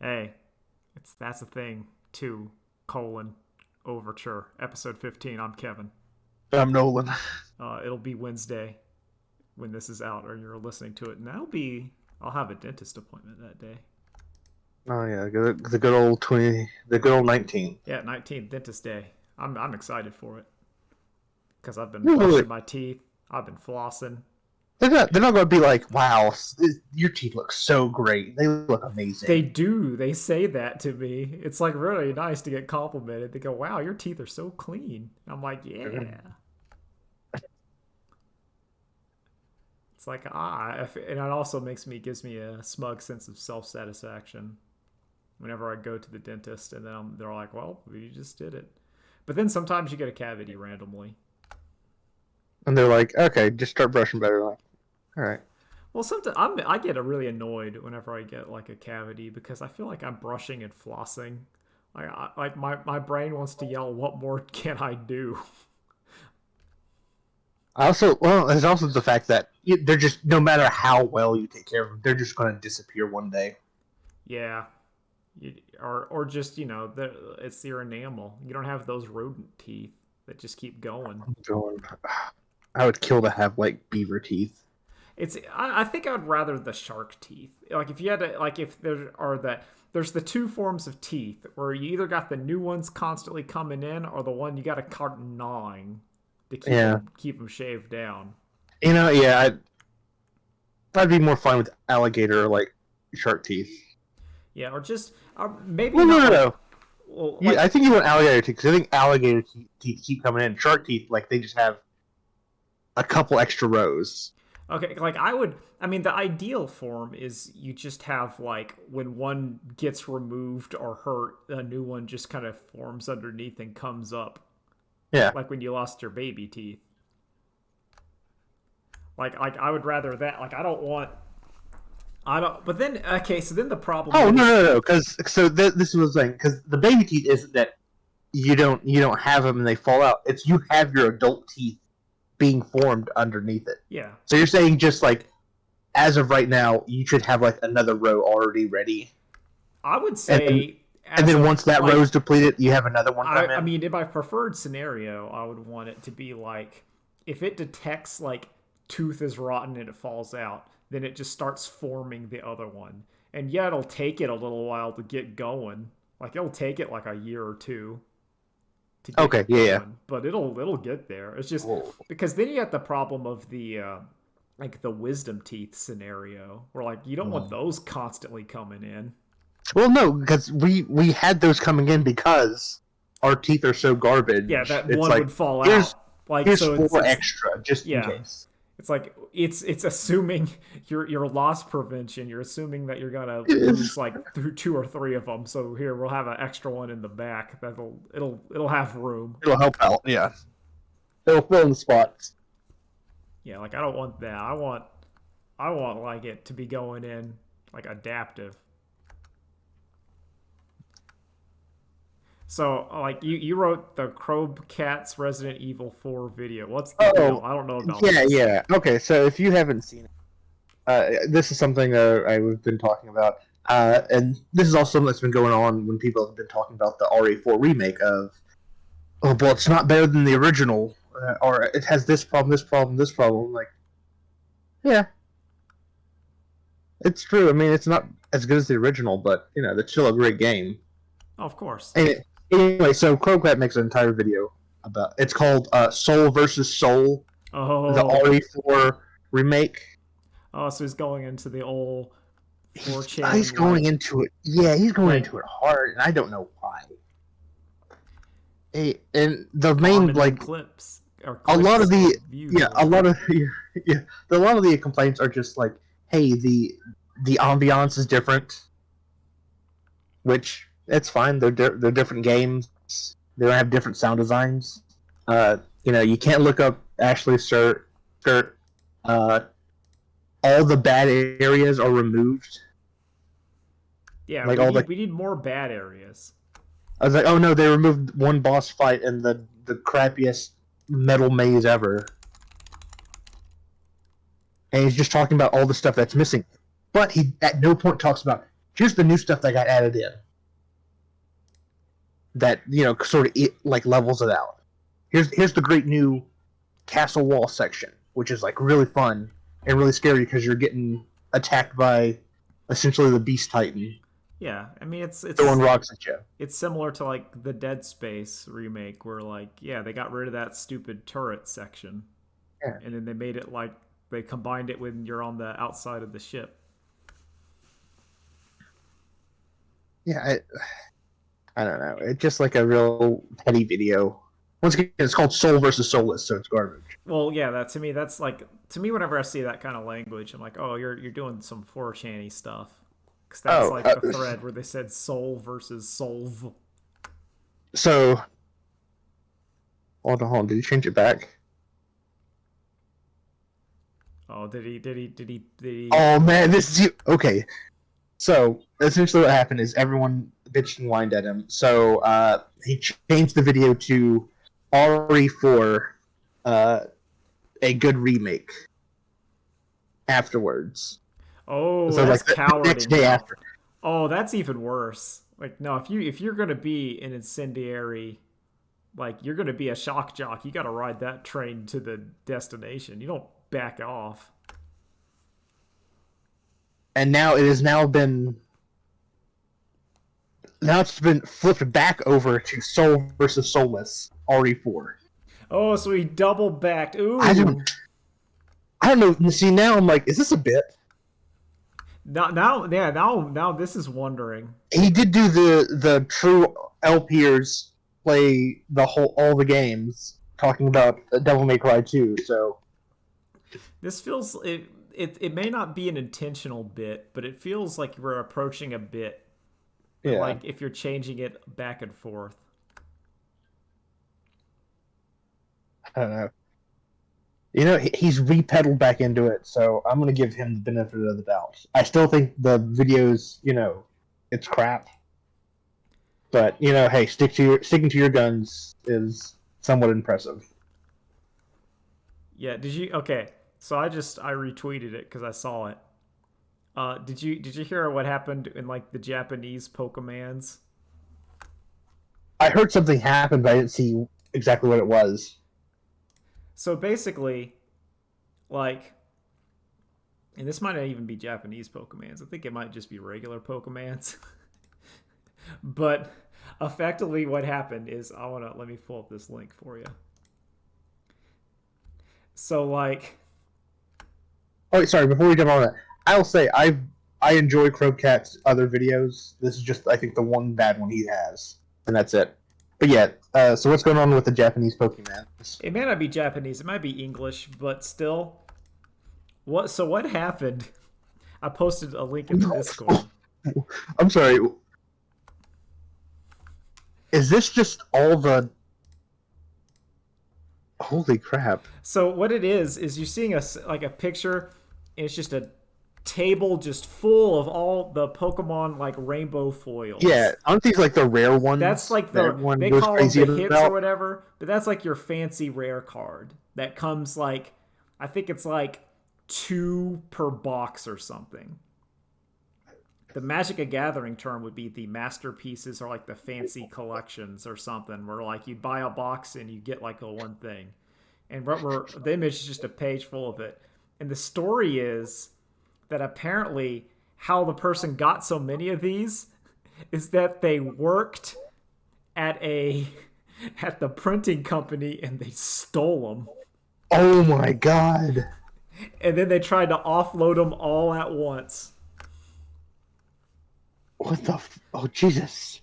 Hey, that's a thing. 2 colon Overture episode 15. I'm Kevin. I'm Nolan. It'll be Wednesday when this is out, or you're listening to it, and I'll have a dentist appointment that day. Oh yeah, the good old 20, the good old 19. Yeah, 19th dentist day. I'm excited for it because I've been Really? brushing my teeth. I've been flossing. They're not going to be like, wow, your teeth look so great. They look They amazing. do. They say that to me. It's like really nice to get complimented. They go, "Wow, your teeth are so clean." I'm like, "Yeah." It's like and it also gives me a smug sense of self satisfaction whenever I go to the dentist, and then they're like, "Well, you just did it." But then sometimes you get a cavity randomly. And they're like, okay, just start brushing better. Like, all right. Well, sometimes I get really annoyed whenever I get like a cavity because I feel like I'm brushing and flossing. Like my brain wants to yell, "What more can I do?" There's also the fact that they're just, no matter how well you take care of them, they're just going to disappear one day. Yeah, or just it's your enamel. You don't have those rodent teeth that just keep going. I'm going, I would kill to have like beaver teeth. I think I would rather the shark teeth. Like if you had to, like if there are there's the two forms of teeth where you either got the new ones constantly coming in or the one you got to start gnawing to Yeah. keep them shaved down. Yeah, I'd be more fine with alligator or like shark teeth. Yeah, or just maybe Well, no, not no, like no. well, Yeah, like I think you want alligator teeth because I think alligator teeth keep coming in. Shark teeth, like they just have a couple extra rows. okay, like I mean the ideal form is you just have like when one gets removed or hurt, a new one just kind of forms underneath and comes up Yeah. like when you lost your baby teeth. Like I would rather that. Like I don't. But then okay, so then the problem Oh, no, is no, no. Because this was like, because the baby teeth isn't that you don't have them and they fall out. It's you have your adult teeth being formed underneath it. yeah. So you're saying just like as of right now, you should have like another row already ready, I would and then say and as then of once that row like is depleted, you have another one come I in. mean in my preferred scenario, I would want it to be like if it detects like tooth is rotten and it falls out, then it just starts forming the other one. And yeah, it'll take it a little while to get going. Like it'll take it like a year or two to get Okay, yeah, going, but it'll get there. It's just yeah. because then you have the problem of the like the wisdom teeth scenario where like you don't want those constantly coming in. Well, no, because we had those coming in because our teeth are so Yeah, garbage. that It's one like would fall here's out. Like here's so four it's extra just in yeah. case. It's like it's assuming your loss prevention. You're assuming that you're gonna lose It's, like through 2 or 3 of them. So here we'll have an extra one in the back it'll have room. it'll help out. Yeah, it'll fill in the spots. Yeah, like I don't want that. I want like it to be going in like adaptive. So like you wrote the Crobe Cats Resident Evil 4 video. What's the deal? Oh, I don't know about yeah, this. yeah. Okay, so if you haven't seen it, this is something I've been talking about, and this is also something that's been going on when people have been talking about the RE4 remake of, oh, well, it's not better than the original, or it has this problem, this problem, this problem. Like, yeah, it's true. I mean, it's not as good as the original, but it's still a great game. Oh, of course. And anyway, so Croquet makes an entire video about. It's called Soul versus Soul, the Oh, RE4 remake. oh, so he's going into the old He's 4chan going into it. Yeah, he's going like into it hard, and I don't know why. And the main farming them like clips or a lot of clicks or the views yeah or a lot whatever. of yeah a lot of the complaints are just like, hey, the ambiance is different, which it's fine. They're different games. They don't have different sound designs. You can't look up Ashley skirt. Uh, all the bad areas are removed. Yeah, Like all the we need more bad areas. I was like, oh no, they removed one boss fight and the crappiest metal maze ever. And he's just talking about all the stuff that's missing. But he at no point talks about, Here's the new stuff that got added in that sort of like levels it out. Here's the great new castle wall section, which is like really fun and really scary because you're getting attacked by essentially the Beast Titan Yeah, I mean throwing rocks at you. it's similar to like the Dead Space remake where like yeah, they got rid of that stupid turret section Yeah, and then they made it like they combined it when you're on the outside of the ship. yeah. I don't know. It's just like a real petty video. Once again, it's called Soul versus Soulless, so it's garbage. Well, yeah, that to me that's like to me whenever I see that kind of language, I'm like, "Oh, you're doing some 4chan stuff." Cuz that's Oh, like the thread where they said soul versus solve. so hold on. Did you change it back? Oh, did he Oh man, this is okay. So essentially, what happened is everyone bitched and whined at him. So he changed the video to RE4, a good remake. Afterwards, Oh, so that's like the next cowarding day now. after. Oh, that's even worse. Like no, if you're gonna be an incendiary, like you're gonna be a shock jock, you got to ride that train to the destination. You don't back off. And now it has now it's been flipped back over to Soul versus Soulless RE4. Oh, so he double backed. I don't Ooh. I don't know. See, now I'm like, is this a bit? Now this is wondering. He did do the true LPers play all the games talking about Devil May Cry 2. So This feels it may not be an intentional bit, but it feels like we're approaching a bit. yeah, Like if you're changing it back and forth. I don't know. He's repedaled back into it, so I'm gonna give him the benefit of the doubt. I still think the videos, it's crap. But hey, sticking to your guns is somewhat impressive. Yeah, did you okay. So I retweeted it because I saw it. Did you hear what happened in like the Japanese Pokemans? I heard something happened, but I didn't see exactly what it was. So basically, like, and this might not even be Japanese Pokemans. I think it might just be regular Pokemans. But effectively, what happened is let me pull up this link for you. So like, Oh, wait, sorry. Before we jump on that, I'll say I enjoy Crowcat's other videos. This is just I think the one bad one he has, and that's it. But yeah, so what's going on with the Japanese Pokemon? it may not be Japanese, it might be English, but still, what? So what happened? I posted a link in the Discord. I'm sorry. Is this just all the? Holy crap! So what it is you're seeing a picture, and it's just a table just full of all the Pokemon like rainbow Yeah, foils. aren't these like the rare That's ones like that the everyone they goes call them crazy the hits or about? whatever, but that's like your fancy rare card that comes like I think it's like two per box or something. The Magic the Gathering term would be the masterpieces or like the fancy collections or something, where like you buy a box and you get like a one thing. And the image is just a page full of it. And the story is that apparently how the person got so many of these is that they worked at a at the printing company and they stole them. Oh my god! And then they tried to offload them all at once. What the? Oh Jesus!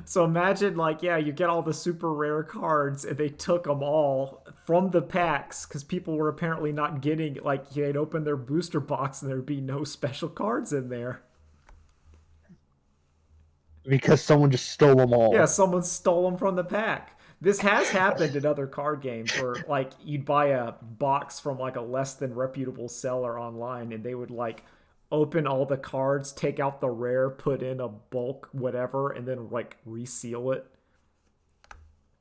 So imagine, like, yeah, you get all the super rare cards, and they took them all from the packs because people were apparently not getting, like, they'd open their booster box and there'd be no special cards in there. Because someone just stole them Yeah, all. someone stole them from the pack. This has happened in other card games where, like, you'd buy a box from, like, a less than reputable seller online, and they would, like, open all the cards, take out the rare, put in a bulk whatever, and then, like, reseal it.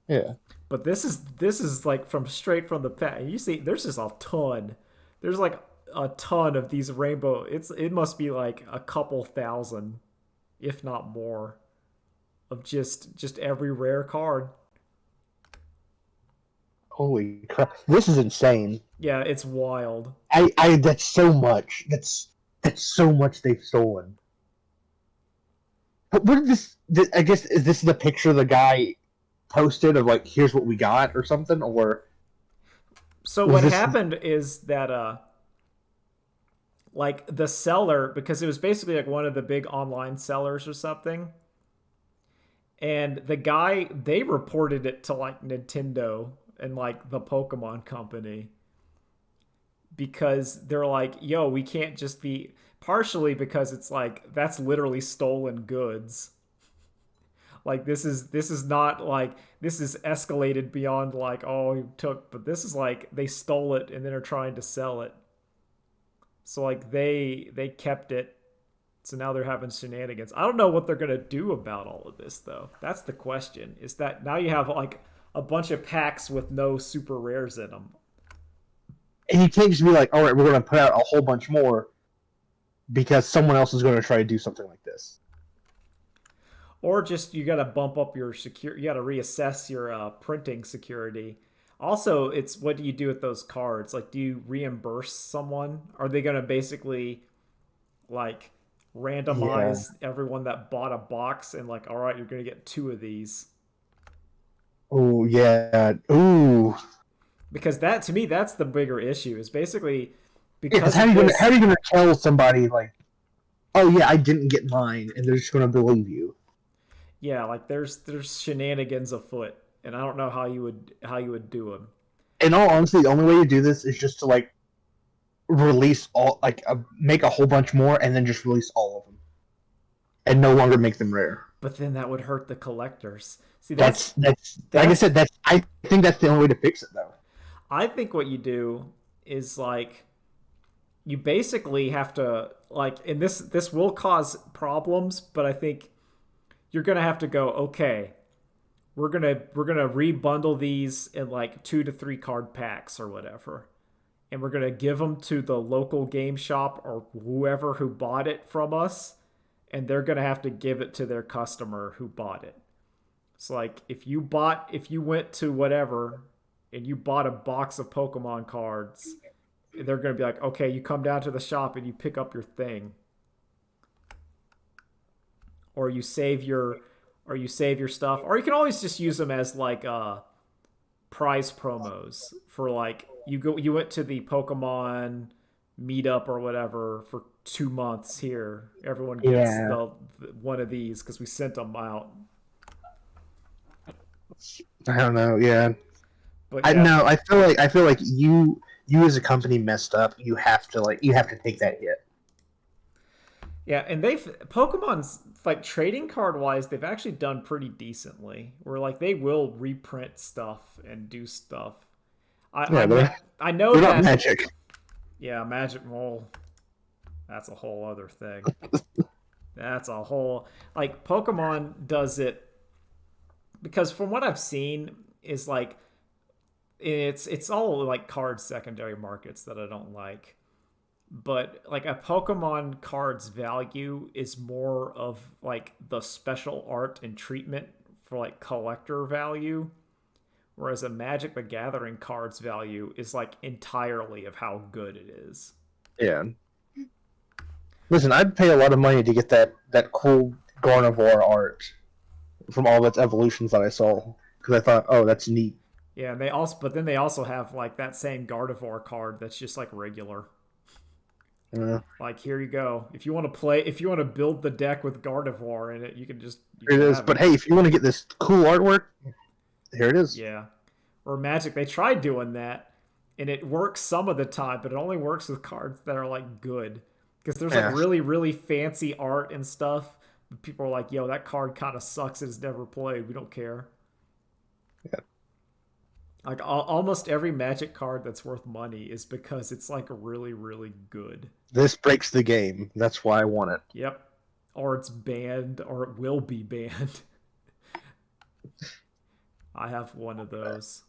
Yeah. But this is like from straight from the pack. You see, there's just a ton. There's like a ton of these rainbow. It must be like a couple thousand. if not more, of just every rare card. Holy crap! This is insane. Yeah, it's wild. That's so much. That's so much they've stolen. But what did this? I guess is this the picture the guy posted of like, here's what we got or something, or So was what this? happened is that like the seller, because it was basically like one of the big online sellers or something, and the guy, they reported it to like Nintendo and like the Pokemon company, because they're like, yo, we can't just be, partially because it's like that's literally stolen goods. Like this is not like, this is escalated beyond like, oh, he took, but this is like they stole it and then are trying to sell it. So like they kept it. So now they're having shenanigans. I don't know what they're gonna do about all of this though. That's the question. Is that now you have like a bunch of packs with no super rares in them. And you can't just be like, all right, we're going to put out a whole bunch more because someone else is going to try to do something like this. Or just you got to bump up your secure. You got to reassess your printing security. Also, it's what do you do with those cards? Like, do you reimburse someone? Are they going to basically like Yeah. randomize everyone that bought a box and like, all right, you're going to get two of these? Oh yeah. Ooh. Because that, to me, that's the bigger issue. Is basically Yeah. Because because of how this. are you gonna tell somebody like, oh yeah, I didn't get mine, and they're just gonna believe you? Yeah, like there's shenanigans afoot, and I don't know how you would do them. In all honesty, the only way to do this is just to like release all, like make a whole bunch more, and then just release all of them, and no longer make them rare. But then that would hurt the collectors. See, That's like I that's said. That's I think that's the only way to fix it though. I think what you do is like you basically have to like, and this will cause problems, but I think you're gonna have to go, okay, we're gonna rebundle these in like 2 to 3 card packs or whatever, and we're gonna give them to the local game shop or whoever who bought it from us, and they're gonna have to give it to their customer who bought it. It's like if you went to whatever and you bought a box of Pokemon cards, they're going to be like, okay, you come down to the shop and you pick up your thing, or you save your stuff, or you can always just use them as like prize promos for like you went to the Pokemon meetup or whatever for 2 months. Here, everyone gets Yeah. the one of these because we sent them out. I don't know. Yeah. But I yeah, know. I feel like you as a company messed up. You have to take that hit. yeah, and they've Pokemon's like trading card wise, they've actually done pretty decently. Where like they will reprint stuff and do stuff. I Yeah, I, I know they're not that. magic. Yeah, Magic Mole. That's a whole other thing. That's a whole, like Pokemon does it because from what I've seen is like it's all like card secondary markets that I don't like. But like a Pokemon card's value is more of like the special art and treatment for like collector value, whereas a Magic the Gathering card's value is like entirely of how good it is. Yeah. Listen, I'd pay a lot of money to get that cool Gardevoir art from all of its evolutions that I saw because I thought, oh, that's neat. Yeah, and they also, but then they also have like that same Gardevoir card that's just like regular. Uh, Like here you go. If you want to play, if you want to build the deck with Gardevoir in it, you Here can it is. have But it. hey, if you want to get this cool artwork, here it is. Yeah. Or Magic, they tried doing that, and it works some of the time, but it only works with cards that are like good. Because there's like Yeah. really, really fancy art and stuff. But people are like, yo, that card kind of sucks. It's never played. We don't care. Yeah. Like almost every Magic card that's worth money is because it's like really, really good. This breaks the game. That's why I want it. Yep. Or it's banned, or it will be banned. I have one of those.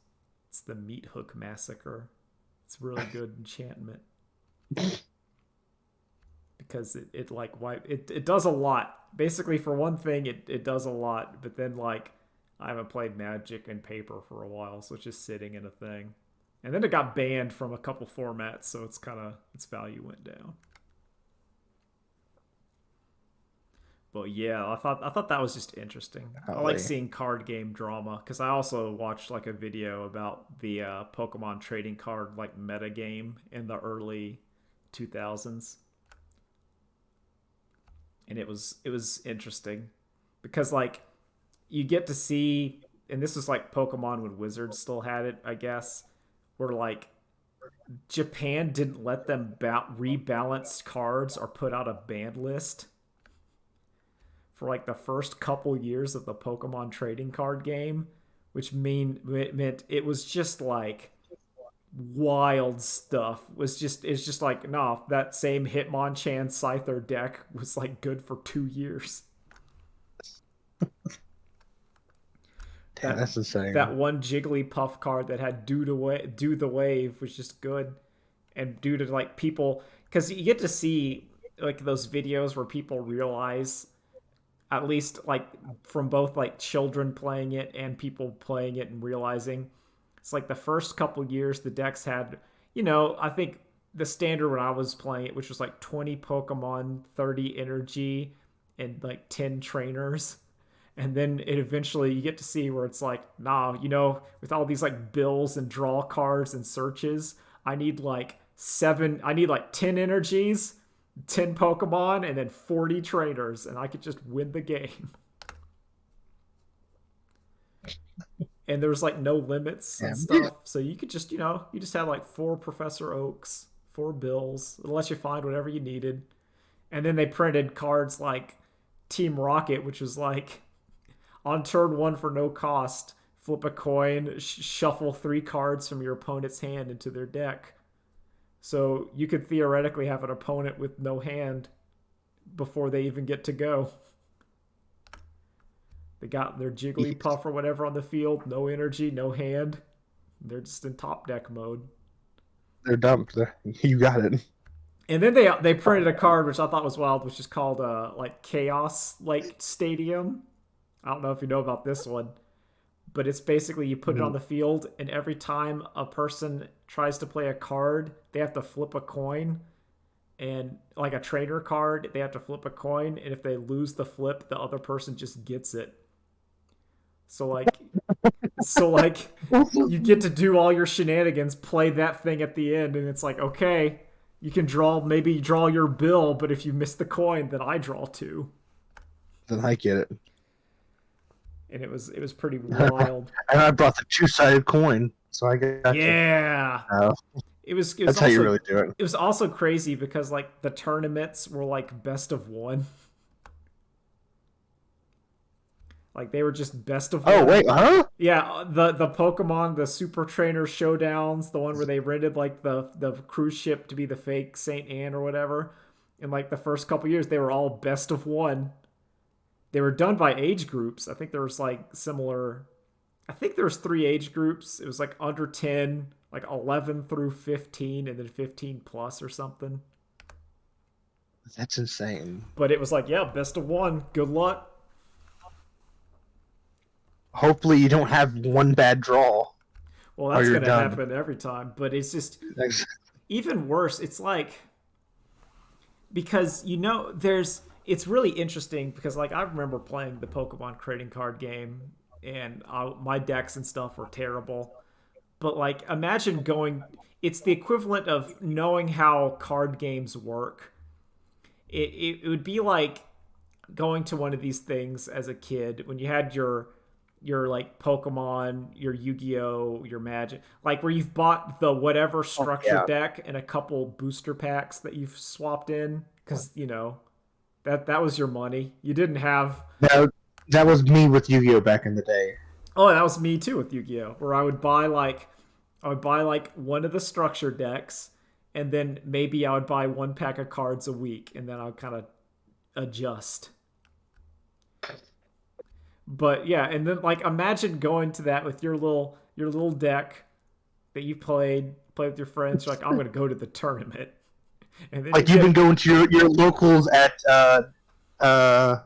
It's the Meat Hook Massacre. It's really good enchantment because it like it does a lot. Basically, for one thing, it does a lot, but then like I haven't played Magic and Paper for a while, so it's just sitting in a thing. And then it got banned from a couple formats, so it's kind of its value went down. But yeah, I thought that was just interesting. I like Golly. seeing card game drama because I also watched like a video about the Pokemon trading card like meta game in the early 2000s, and it was interesting because like you get to see, and this was like Pokemon when Wizards still had it, I guess, where like Japan didn't let them rebalance cards or put out a banned list for like the first couple years of the Pokemon trading card game, which meant it was just like wild stuff. It's just like no, that same Hitmonchan Scyther deck was like good for 2 years. Damn, That that's insane. that one Jigglypuff card that had do the wave was just good, and due to like people, because you get to see like those videos where people realize, at least like from both like children playing it and people playing it and realizing it's like the first couple years the decks had, I think the standard when I was playing it, which was like 20 Pokemon, 30 energy, and like 10 trainers. And then it eventually you get to see where it's like, nah, with all these like bills and draw cards and searches, I need like 10 energies, 10 Pokemon, and then 40 trainers, and I could just win the game. And there was like no limits and Damn. stuff. So you could just, you just had like four Professor Oaks, four Bills. It lets you find whatever you needed. And then they printed cards like Team Rocket, which was like on turn one for no cost, flip a coin, shuffle three cards from your opponent's hand into their deck. So you could theoretically have an opponent with no hand before they even get to go. They got their Jigglypuff or whatever on the field, no energy, no hand. They're just in top deck mode. They're dumped. You got it. And then they printed a card which I thought was wild, which is called like Chaos like Stadium. I don't know if you know about this one, but it's basically you put it on the field, and every time a person tries to play a card, they have to flip a coin, and like a trainer card, they have to flip a coin, and if they lose the flip, the other person just gets it. So like, so like, you get to do all your shenanigans, play that thing at the end, and it's like, okay, you can maybe draw your bill, but if you miss the coin, then I draw two. Then I get it. And it was pretty wild. And I brought the two-sided coin, so I got you. Yeah. Uh, It was that's how you also really do it. it was also crazy because like the tournaments were like best of one. Like they were just best of Oh one. wait, huh? Yeah, the Pokemon, the Super Trainer showdowns, the one where they rented like the cruise ship to be the fake Saint Anne or whatever. In like the first couple years, they were all best of one. They were done by age groups. I think there was like similar. I think there was three age groups. It was like under 10, like 11 through 15, and then 15 plus or something. That's insane. But it was like, yeah, best of one. Good luck. Hopefully, you don't have one bad draw, Well, or that's you're gonna done. happen every time. But it's just even worse. It's like because it's really interesting because like I remember playing the Pokemon trading card game, and my decks and stuff were terrible. But like imagine going, it's the equivalent of knowing how card games work. It would be like going to one of these things as a kid when you had your like Pokemon, your Yu-Gi-Oh, your Magic, like where you've bought the whatever structure Yeah. deck and a couple booster packs that you've swapped in because that was your money. You didn't have. That was me with Yu-Gi-Oh back in the day. Oh, that was me too with Yu-Gi-Oh, where I would buy like one of the structure decks, and then maybe I would buy one pack of cards a week, and then I would kind of adjust. But yeah, and then like imagine going to that with your little deck that you play with your friends. You're like, I'm gonna go to the tournament. And then you Like you've been get going to your locals at uh,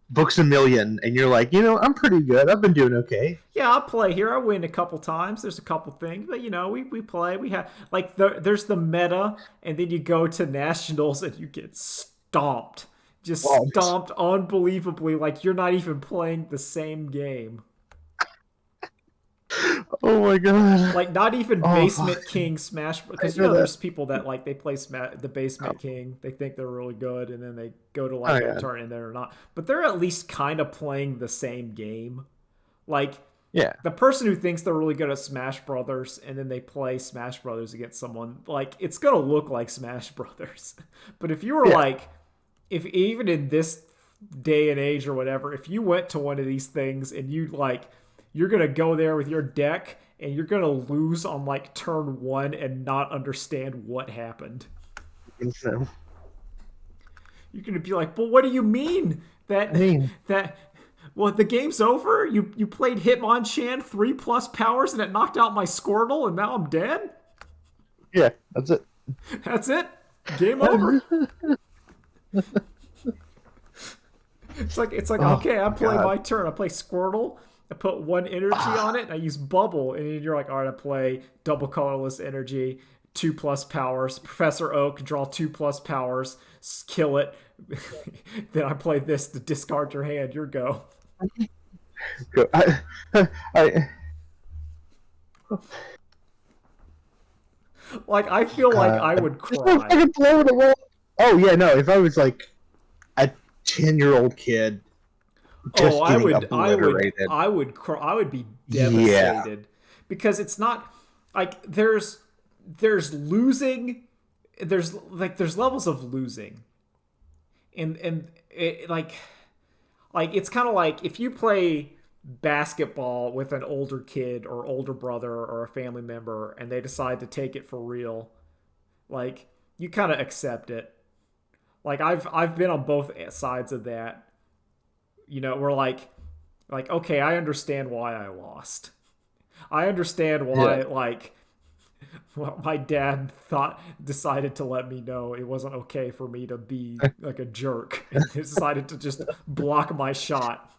Books a Million, and you're like, I'm pretty good. I've been doing okay. yeah, I'll play here. I win a couple times. There's a couple things, but we play. We have like there's the meta, and then you go to nationals and you get stomped, just Oh, stomped unbelievably. Like you're not even playing the same game. oh my god. Like not even Oh fuck. Basement King Smash, I because know that. there's people that like they play the Basement Oh, King. They think they're really good, and then they go to oh like a yeah. tournament and they're not. But they're at least kind of playing the same game. Like Yeah. the person who thinks they're really good at Smash Brothers and then they play Smash Brothers against someone, like it's gonna look like Smash Brothers. But if you were Yeah. like, if even in this day and age or whatever, if you went to one of these things and you like, you're gonna go there with your deck and you're gonna lose on like turn one and not understand what happened. So, You're gonna be like, but what do you mean I mean, that well, the game's over? You played Hitmonchan 3+ powers and it knocked out my Squirtle and now I'm dead? yeah, that's it. That's it? Game over? It's like Oh okay, I my play god. my turn. I play Squirtle. I put one energy on it and I use bubble. And then you're like, all right, I play double colorless energy, 2+ powers. Professor Oak, draw 2+ powers, kill it. Then I play this to discard your hand. Your go. Go. I, Like I feel like I would just so cry. fucking blow it away. Oh yeah, no. If I was like a 10-year-old kid Oh, just getting obliterated, I would cry. I would be yeah, devastated because it's not like there's losing, there's levels of losing, and like it's kind of like if you play basketball with an older kid or older brother or a family member and they decide to take it for real, like you kind of accept it. Like I've been on both sides of that. We're like okay, I understand why I lost. I understand yeah. why like well, my dad thought decided to let me know it wasn't okay for me to be like a jerk and decided to just block my shot,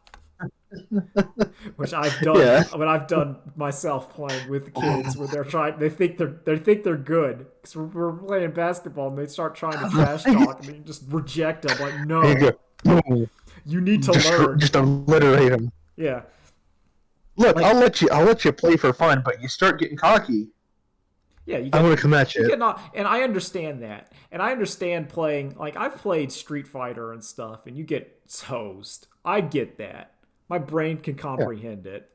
which I've done Yeah. when I've done myself playing with kids where they think they're good because we're playing basketball and they start trying to trash talk and you just reject them like There you no, go. Boom. you need to Just, learn. just obliterate him. Yeah, Look, like I'll let you play for fun, but you start getting cocky, yeah, you I'm get gonna come at you you. get not, and I understand that, and I understand playing like I've played Street Fighter and stuff, and you get hosed. I get that. My brain can Yeah, comprehend it.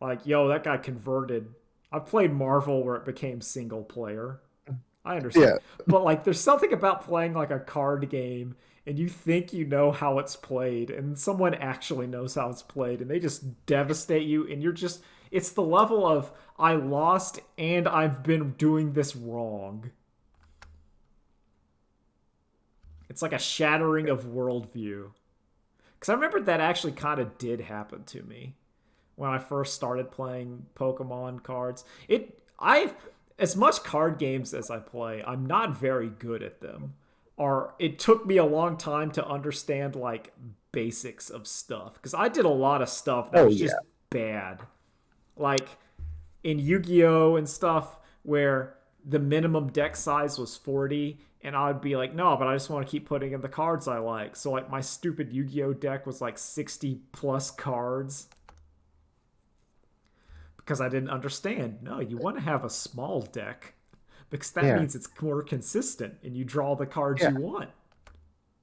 Like, yo, that guy converted. I've played Marvel where it became single player. I understand. yeah, But like there's something about playing like a card game and you think you know how it's played and someone actually knows how it's played and they just devastate you and you're just it's the level of I lost and I've been doing this wrong. It's like a shattering of worldview. Cuz I remember that actually kind of did happen to me when I first started playing Pokemon cards. I've as much card games as I play, I'm not very good at them. Or it took me a long time to understand like basics of stuff because I did a lot of stuff that oh was just yeah, bad. Like in Yu-Gi-Oh and stuff where the minimum deck size was 40 and I'd be like, no, but I just want to keep putting in the cards I like. So like my stupid Yu-Gi-Oh deck was like 60 plus cards because I didn't understand. No, you want to have a small deck because that yeah, means it's more consistent and you draw the cards yeah. you want.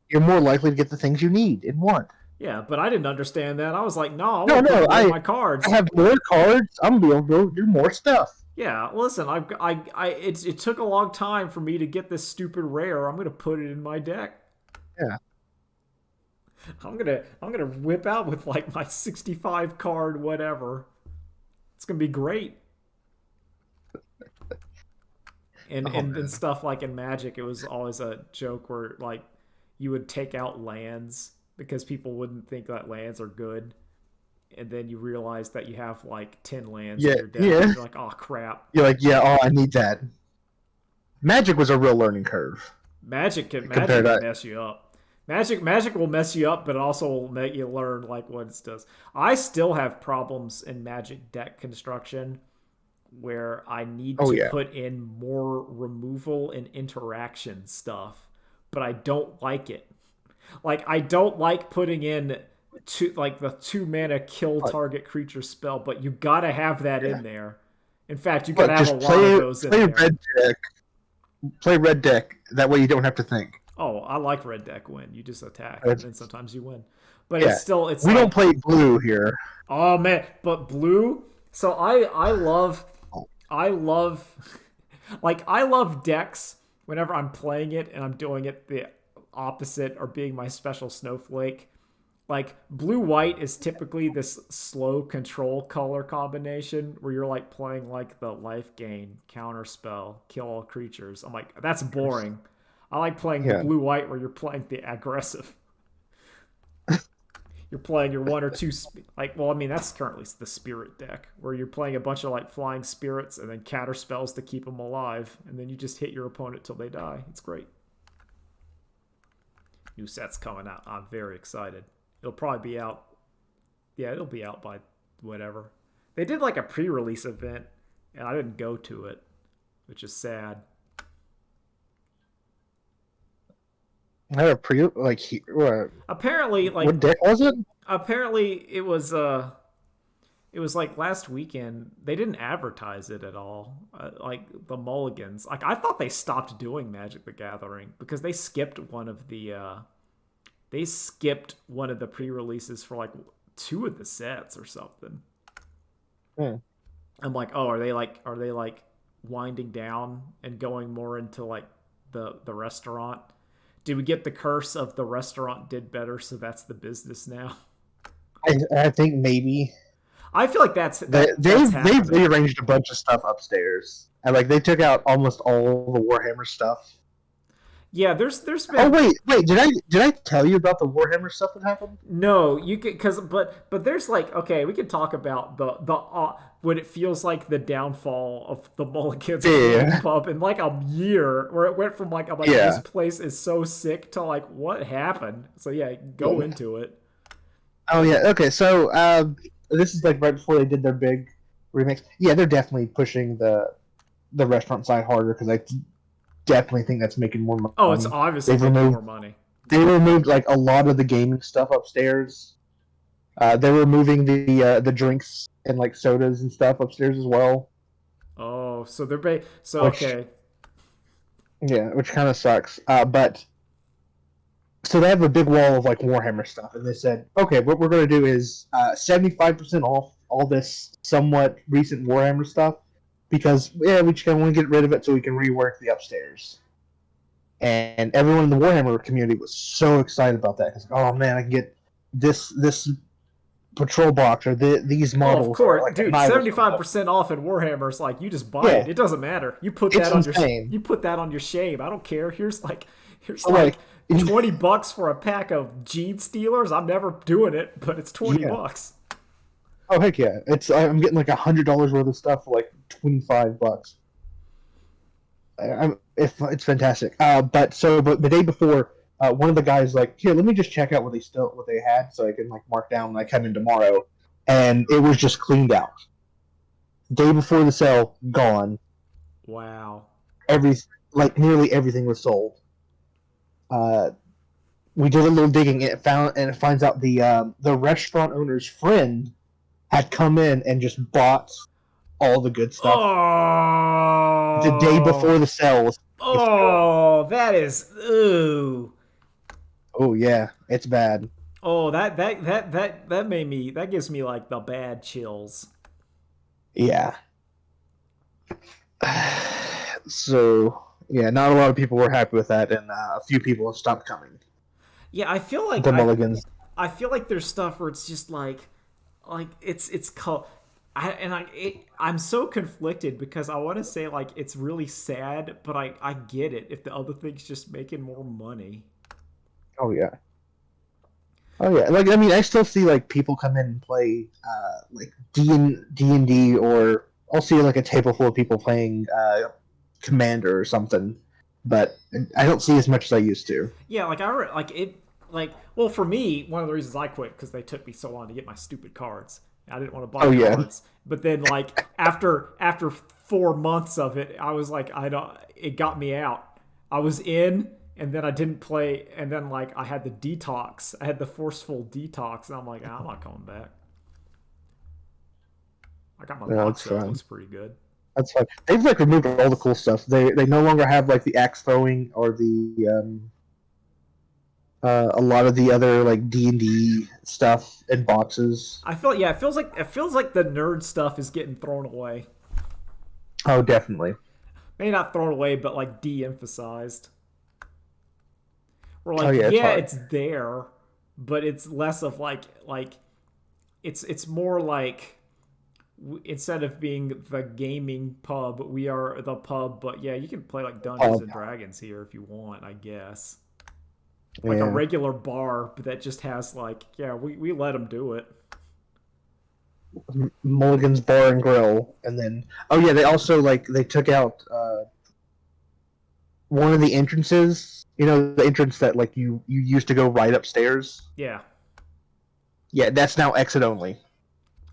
You're more likely to get the things you need and want. Yeah, but I didn't understand that. I was like, no, I No, want to put no, more in my cards. I have more cards. I'm gonna be able to do more stuff. Yeah, listen, it took a long time for me to get this stupid rare. I'm gonna put it in my deck. Yeah, I'm gonna whip out with like my 65 card whatever. It's gonna be great. and oh and and man, stuff like in Magic, it was always a joke where like you would take out lands because people wouldn't think that lands are good, and then you realize that you have like 10 lands in yeah, your deck, yeah. and you're like, oh crap. You're like, yeah, oh, I need that. Magic was a real learning curve. Magic compared can to mess you up. Magic will mess you up, but it also will make you learn like what it does. I still have problems in Magic deck construction where I need oh to yeah, put in more removal and interaction stuff, but I don't like it. Like I don't like putting in the 2 mana kill but, target creature spell, but you gotta have that yeah. in there. In fact, you gotta But have a just lot of those in there. play red deck. That way you don't have to think. Oh, I like red deck win. You just attack and It's, then sometimes you win. But yeah, it's we don't like, play blue here. oh man, but blue. So I love like I love decks whenever I'm playing it and I'm doing it the opposite or being my special snowflake. Like blue white is typically this slow control color combination where you're like playing like the life gain, counter spell, kill all creatures. I'm like, that's boring. I like playing the Yeah, blue white where you're playing the aggressive. You're playing your one or two like, well, I mean that's currently the spirit deck where you're playing a bunch of like flying spirits and then counter spells to keep them alive, and then you just hit your opponent till they die. It's great. New set's coming out. I'm very excited. It'll probably be out. Yeah, it'll be out by whatever. They did like a pre-release event, and I didn't go to it, which is sad. I had a pre like Apparently, what deck was it? apparently it was like last weekend. They didn't advertise it at all. Like the Mulligans. Like I thought they stopped doing Magic the Gathering because they skipped one of the pre-releases for like two of the sets or something. Hmm. I'm like, oh, are they like winding down and going more into like the restaurant? Did we get the curse of the restaurant did better, so that's the business now? I think maybe I feel like that's they've happening. rearranged a bunch of stuff upstairs, and like they took out almost all the Warhammer stuff. Yeah, there's Oh been wait, did I tell you about the Warhammer stuff that happened? no, you can because but there's like, okay, we can talk about the when it feels like the downfall of the Mulligans Yeah, pub in like a year, where it went from like I'm like this yeah. place is so sick to like what happened. So yeah, go into it. Oh yeah. Okay, so this is like right before they did their big remix. Yeah, they're definitely pushing the restaurant side harder because I definitely think that's making more Oh, it's money. obviously They've making more removed money. they removed like a lot of the gaming stuff upstairs. They're removing the drinks and like sodas and stuff upstairs as well, Oh, so so which okay. yeah, which kind of sucks. But so they have a big wall of like Warhammer stuff, and they said, okay, what we're going to do is 75% off all this somewhat recent Warhammer stuff because yeah, we just want to get rid of it so we can rework the upstairs. And everyone in the Warhammer community was so excited about that because oh man, I can get this patrol box or these Oh, of models or course, like a dude. knife or 75% something. off in Warhammer's like you just buy Yeah, it. It doesn't matter. it's insane. You put that on your shame. I don't care. Here's So like like, $20 for a pack of Gene Stealers. I'm never doing it, but it's 20 yeah. bucks. Oh heck yeah! I'm getting like $100 worth of stuff for like $25. It's fantastic. But the day before, one of the guys like, here, let me just check out what they had so I can like mark down when I come in tomorrow, and it was just cleaned out. Day before the sale, gone. Wow. Every like nearly everything was sold. Uh, we did a little digging. It finds out the restaurant owner's friend had come in and just bought all the good stuff the day Oh. before the sale was supposed to go up. Oh, that is ooh. Oh yeah, it's bad. Oh, that made me that gives me like the bad chills. Yeah. So yeah, not a lot of people were happy with that, and a few people have stopped coming. Yeah, I feel like The Mulligans. I feel like there's stuff where it's just like it's called I'm so conflicted because I want to say like it's really sad, but I get it if the other thing's just making more money. Oh yeah. Oh yeah. Like I mean, I still see like people come in and play like D&D, or I'll see like a table full of people playing Commander or something, but I don't see as much as I used to. Yeah, like like it like well for me one of the reasons I quit because they took me so long to get my stupid cards. I didn't want to buy Oh yeah, cards, but then like after 4 months of it, I was like I don't. It got me out. I was in, and then I didn't play, and then like I had the detox. I had the forceful detox, and I'm like I'm not coming back. I got my no, box it's set. It fun. looks pretty good. That's fun. They've like removed all the cool stuff. They no longer have like the axe throwing or the a lot of the other like D&D stuff in boxes. I feel yeah, it feels like the nerd stuff is getting thrown away. Oh, definitely. Maybe not thrown away, but like de-emphasized. We're Oh like, yeah, it's yeah, hard. it's there, but it's less of like it's more like instead of being the gaming pub, we are the pub. But yeah, you can play like Dungeons Oh and Dragons here if you want, I guess. Like a yeah. regular bar, but that just has like yeah, we let them do it. Mulligan's Bar and Grill, and then oh yeah, they also like they took out one of the entrances. You know, the entrance that like you used to go right upstairs. Yeah. Yeah, that's now exit only.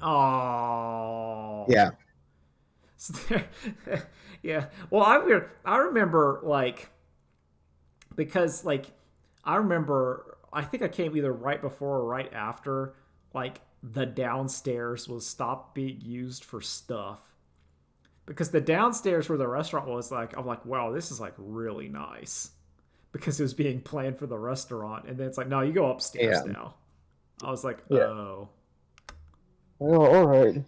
Oh. Yeah. Yeah. Well, I remember like because like I remember I think I came either right before or right after like the downstairs was stopped being used for stuff because the downstairs where the restaurant was like I'm like wow this is like really nice because it was being planned for the restaurant and then it's like no you go upstairs Yeah. now. I was like Yeah. oh Oh, all right.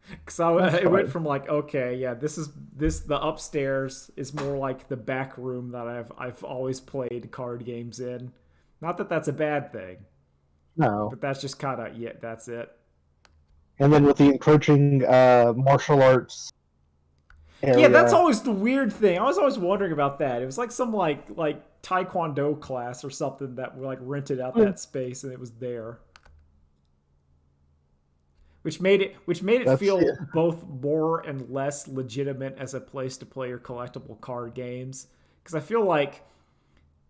because That's it went fine. from like okay yeah this the upstairs is more like the back room that I've always played card games in. Not that that's a bad thing, No. but that's just kind of yeah that's it. And then with the encroaching martial arts Yeah, that's area. always the weird thing. I was always wondering about that. It was like some like taekwondo class or something that like rented out that space and it was there, which made it That's feel yeah. both more and less legitimate as a place to play your collectible card games. Because I feel like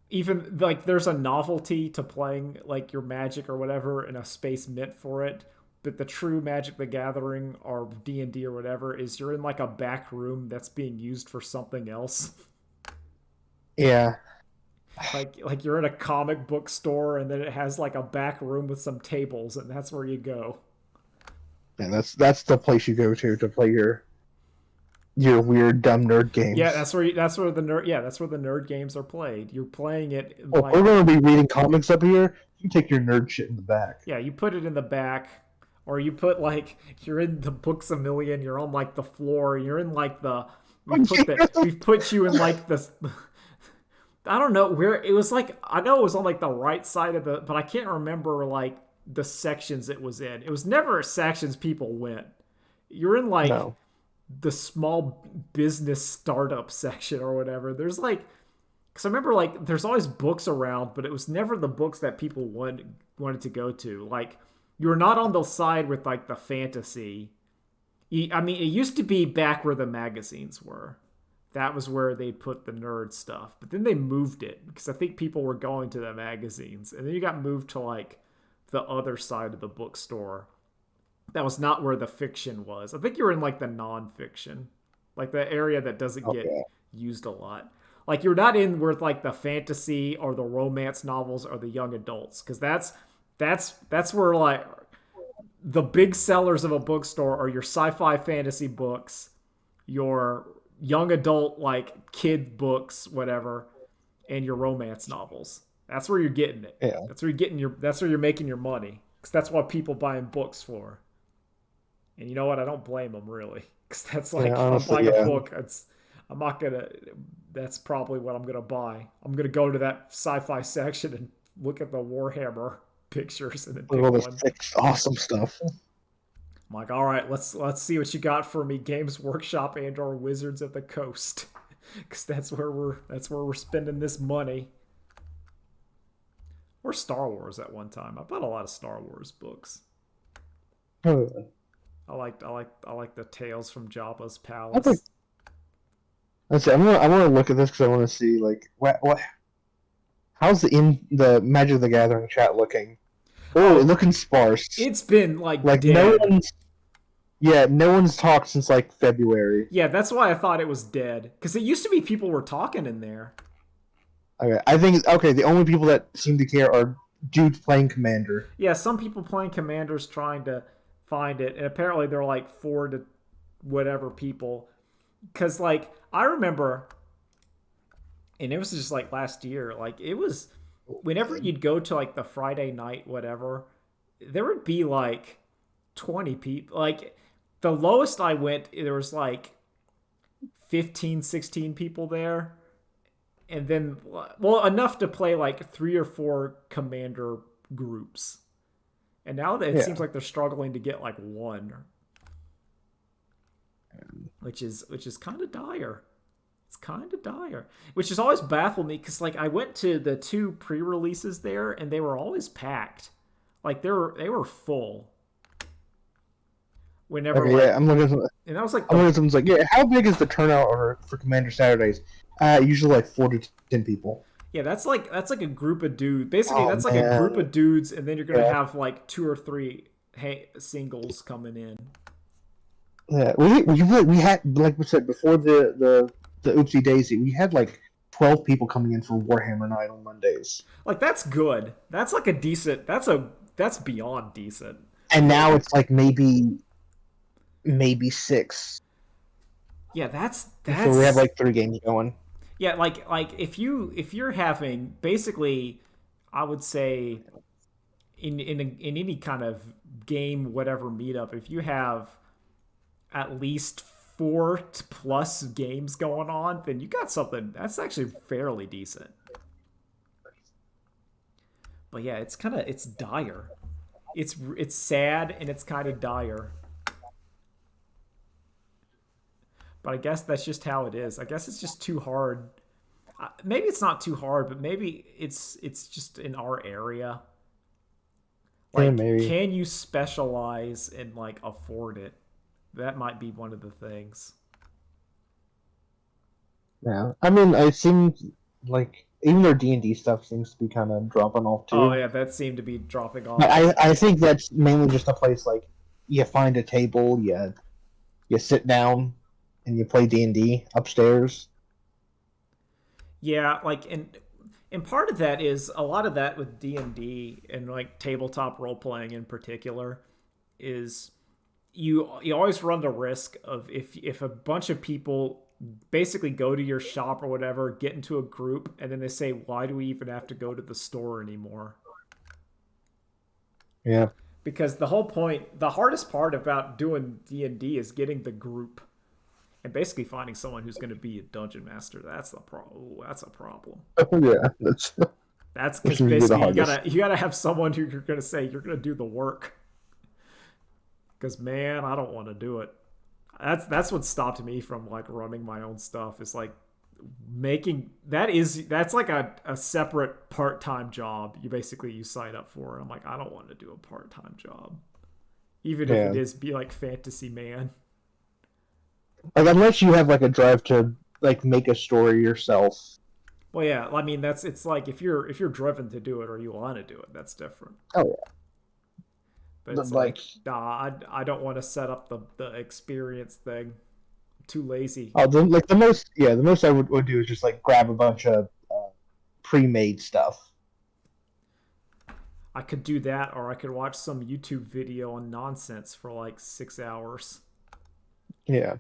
even like there's a novelty to playing like your Magic or whatever in a space meant for it. But the true Magic the Gathering or D&D or whatever is you're in like a back room that's being used for something else. Yeah. Like you're in a comic book store and then it has like a back room with some tables and that's where you go. And that's the place you go to play your weird dumb nerd Yeah, games. that's where the nerd games are played. You're playing it in Well, if we're like going to be reading comics up here, you take your nerd shit in the back. yeah, you put it in the back or you put like you're in the books a million, you're on like the floor, you're in like the we've put you in like this I don't know where it was like I know it was on like the right side of the but I can't remember like the sections it was in. It was never sections people went. You're in like No. the small business startup section or whatever. There's like because I remember like there's always books around, but it was never the books that people wanted to go to. Like you were not on the side with like the fantasy. I mean, it used to be back where the magazines were. That was where they put the nerd stuff. But then they moved it because I think people were going to the magazines, and then you got moved to like the other side of the bookstore. That was not where the fiction was. I think you were in like the nonfiction, like the area that doesn't get Okay. used a lot. Like you're not in with like the fantasy or the romance novels or the young adults because that's where like the big sellers of a bookstore are your sci-fi fantasy books, your young adult like kid books, whatever, and your romance novels. That's where you're getting it. Yeah. That's where you're making your money because that's what people buying books for. And you know what? I don't blame them really, because that's Yeah. like if I'm Honestly, buying a yeah. book, I'm not gonna. That's probably what I'm gonna buy. I'm gonna go to that sci-fi section and look at the Warhammer pictures and then Look at all pick this one. thick, awesome stuff. I'm like, all right, let's see what you got for me, Games Workshop and or Wizards of the Coast, because that's where we're spending this money. Or Star Wars at one time. I bought a lot of Star Wars books. I I like the Tales from Jabba's think Palace. let's see. I want to look at this because I want to see like what how's the Magic the Gathering chat looking? Oh, Oh, looking sparse. it's been like Like no dead. one's yeah, no one's talked since like February. Yeah, that's why I thought it was dead. Because it used to be people were talking in there. Okay, I think okay. The only people that seem to care are dudes playing Commander. Yeah, some people playing Commanders trying to find it, and apparently they're like 4 to whatever people. Because like I remember, and it was just like last year. Like it was whenever you'd go to like the Friday night whatever, there would be like 20 people. Like the lowest I went, there was like 15, 16 people there. And then, well, enough to play like 3 or 4 commander groups. And now that it Yeah, seems like they're struggling to get like one, which is kind of dire. It's kind of dire, which has always baffled me because like I went to the 2 pre-releases there and they were always packed. Like they were full. Whenever okay, like, yeah. I'm looking. At some, and that was like I'm the looking at someone's like, yeah. How big is the turnout for Commander Saturdays? Usually like 4 to 10 people. Yeah, that's like a group of dudes. Basically, Oh that's like a group man, of dudes, and then you're gonna yeah, have like 2 or 3 singles coming in. yeah. We had like we said before the Oopsie Daisy. We had like 12 people coming in for Warhammer Night on Mondays, Like that's good. That's like a decent. That's beyond decent. and For now it's like maybe 6. yeah, that's So we have that's like 3 games going. yeah. Like if you're having basically, I would say in any kind of game whatever meetup, if you have at least 4 plus games going on, then you got something that's actually fairly decent. But yeah, it's dire. It's sad and it's kind of dire. But I guess that's just how it is. I guess it's just too hard. Maybe it's not too hard, but maybe it's just in our area. Yeah, Like, maybe. can you specialize and like afford it? That might be one of the things. Yeah, I mean, I seem like even their D&D stuff seems to be kind of dropping off Oh too. yeah, that seemed to be dropping But off. I think that's mainly just a place like you find a table, you sit down, and you play D&D upstairs. Yeah, like and part of that is a lot of that with D&D and like tabletop role playing in particular is you always run the risk of if a bunch of people basically go to your shop or whatever, get into a group, and then they say, "Why do we even have to go to the store anymore?" Yeah, Because the whole point, the hardest part about doing D&D is getting the group and basically finding someone who's going to be a dungeon master. That's the problem. That's a problem. yeah, That's that's because usually the basically you hardest. gotta have someone who you're gonna say you're gonna do the work. Because man, I don't want to do it. That's what stopped me from like running my own stuff. Is like making that's like a separate part-time job. You sign up for. And I'm like, I don't want to do a part-time job, even if it Yeah, is be like fantasy man. like unless you have like a drive to like make a story yourself. Well, yeah, I mean that's it's like if you're driven to do it or you want to do it, that's different. Oh But yeah, it's like like, nah, I don't want to set up the experience thing. I'm too lazy. like the most I would do is just like grab a bunch of pre-made stuff. I could do that, or I could watch some YouTube video on nonsense for like 6 hours. Yeah,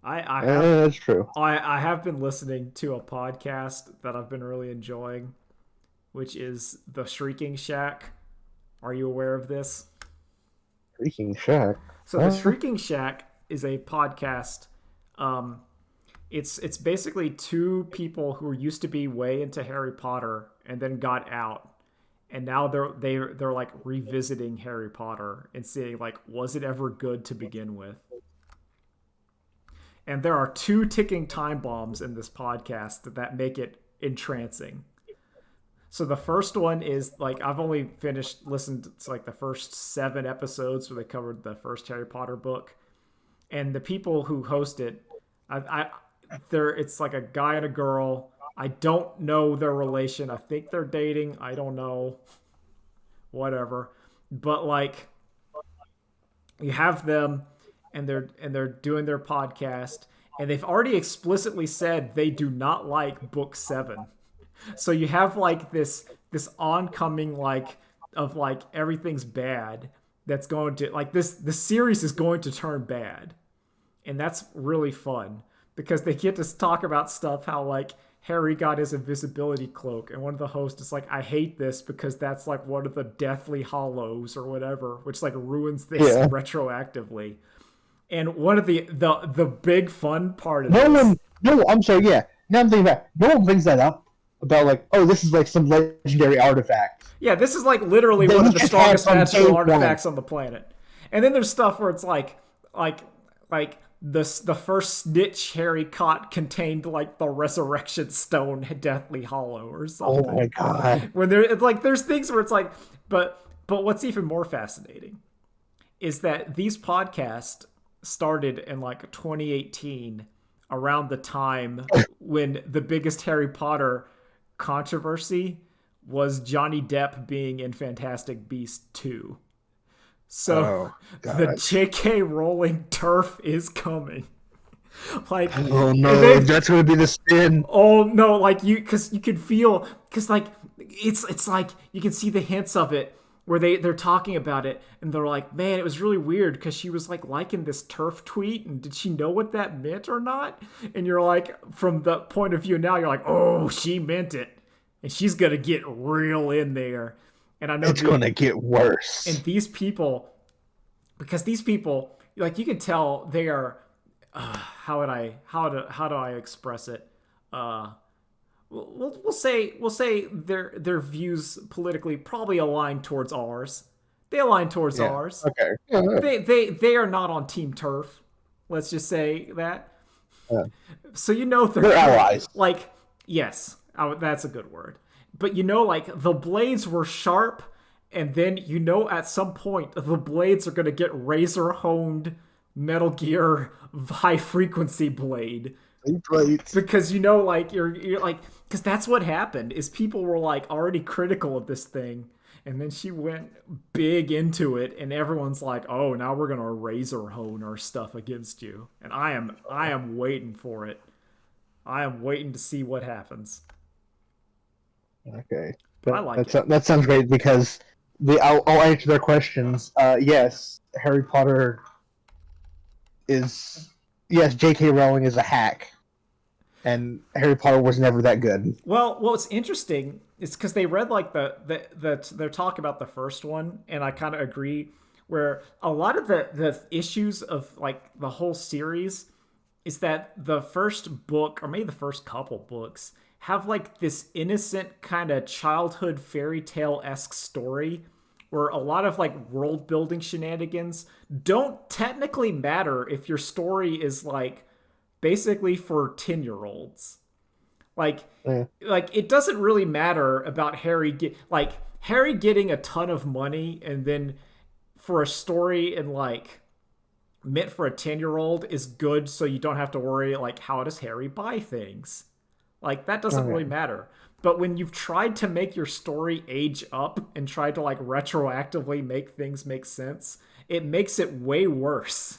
I have that's true. I have been listening to a podcast that I've been really enjoying, which is the Shrieking Shack. Are you aware of this? Freaking Shack. So the Shrieking Shack is a podcast. Um, it's basically 2 people who used to be way into Harry Potter and then got out, and now they're like revisiting Harry Potter and seeing like was it ever good to begin with. And there are 2 ticking time bombs in this podcast that make it entrancing. So the first one is like I've only finished listened to like the first 7 episodes where they covered the first Harry Potter book, and the people who host it, I it's like a guy and a girl. I don't know their relation. I think they're dating. I don't know. Whatever. But like you have them and they're doing their podcast and they've already explicitly said they do not like book 7. So you have like this oncoming like of like everything's bad that's going to like the series is going to turn bad. And that's really fun because they get to talk about stuff how like Harry got his invisibility cloak, and one of the hosts is like, I hate this because that's like one of the Deathly Hollows or whatever, which like ruins this Yeah. retroactively. And one of the big fun part of No this, one. No, I'm sorry. Yeah. Now I'm thinking about. No one brings that up about like, oh, this is like some legendary artifact. yeah, this is like literally That one he of the just had strongest from day magical one. artifacts on the planet. And then there's stuff where it's like like the first snitch Harry caught contained like the Resurrection Stone Deathly Hollow or Oh something. my god. When there it's like there's things where it's like but what's even more fascinating is that these podcasts started in like 2018 around the time when the biggest Harry Potter controversy was Johnny Depp being in Fantastic Beasts 2. So Oh the god. J.K. Rowling turf is coming. Like Oh no, they've that's gonna be the spin. oh no, like because you can feel because like it's like you can see the hints of it where they're talking about it and they're like, man, it was really weird because she was like liking this turf tweet and did she know what that meant or not? And you're like, from the point of view now, you're like, oh, she meant it, and she's gonna get real in there. And I know It's gonna get worse. and these people, because these people, like you can tell they are. How do I express it? Uh, we'll say their views politically probably align towards ours. They align towards Yeah. ours. Okay. Yeah. They are not on Team Turf. Let's just say that. Yeah. So you know They're allies. like yes, that's a good word. But you know like the blades were sharp, and then you know at some point the blades are gonna get razor honed Metal Gear high frequency blade Right. because you know like you're like because that's what happened is people were like already critical of this thing and then she went big into it and everyone's like, oh, now we're gonna razor hone our stuff against you, and I am waiting for it. I am waiting to see what happens. Okay. I like it. That sounds great because I'll answer their questions. Yes, Harry Potter is yes, J.K. Rowling is a hack, and Harry Potter was never that good. Well, what's interesting is because they read like their talk about the first one, and I kind of agree. Where a lot of the issues of like the whole series is that the first book or maybe the first couple books have like this innocent kind of childhood fairy tale esque story where a lot of like world building shenanigans don't technically matter if your story is like basically for 10-year-olds. Like Yeah. like it doesn't really matter about Harry getting a ton of money and then for a story and like meant for a 10-year-old is good so you don't have to worry like how does Harry buy things. Like that doesn't really Okay. matter. But when you've tried to make your story age up and tried to like retroactively make things make sense, it makes it way worse.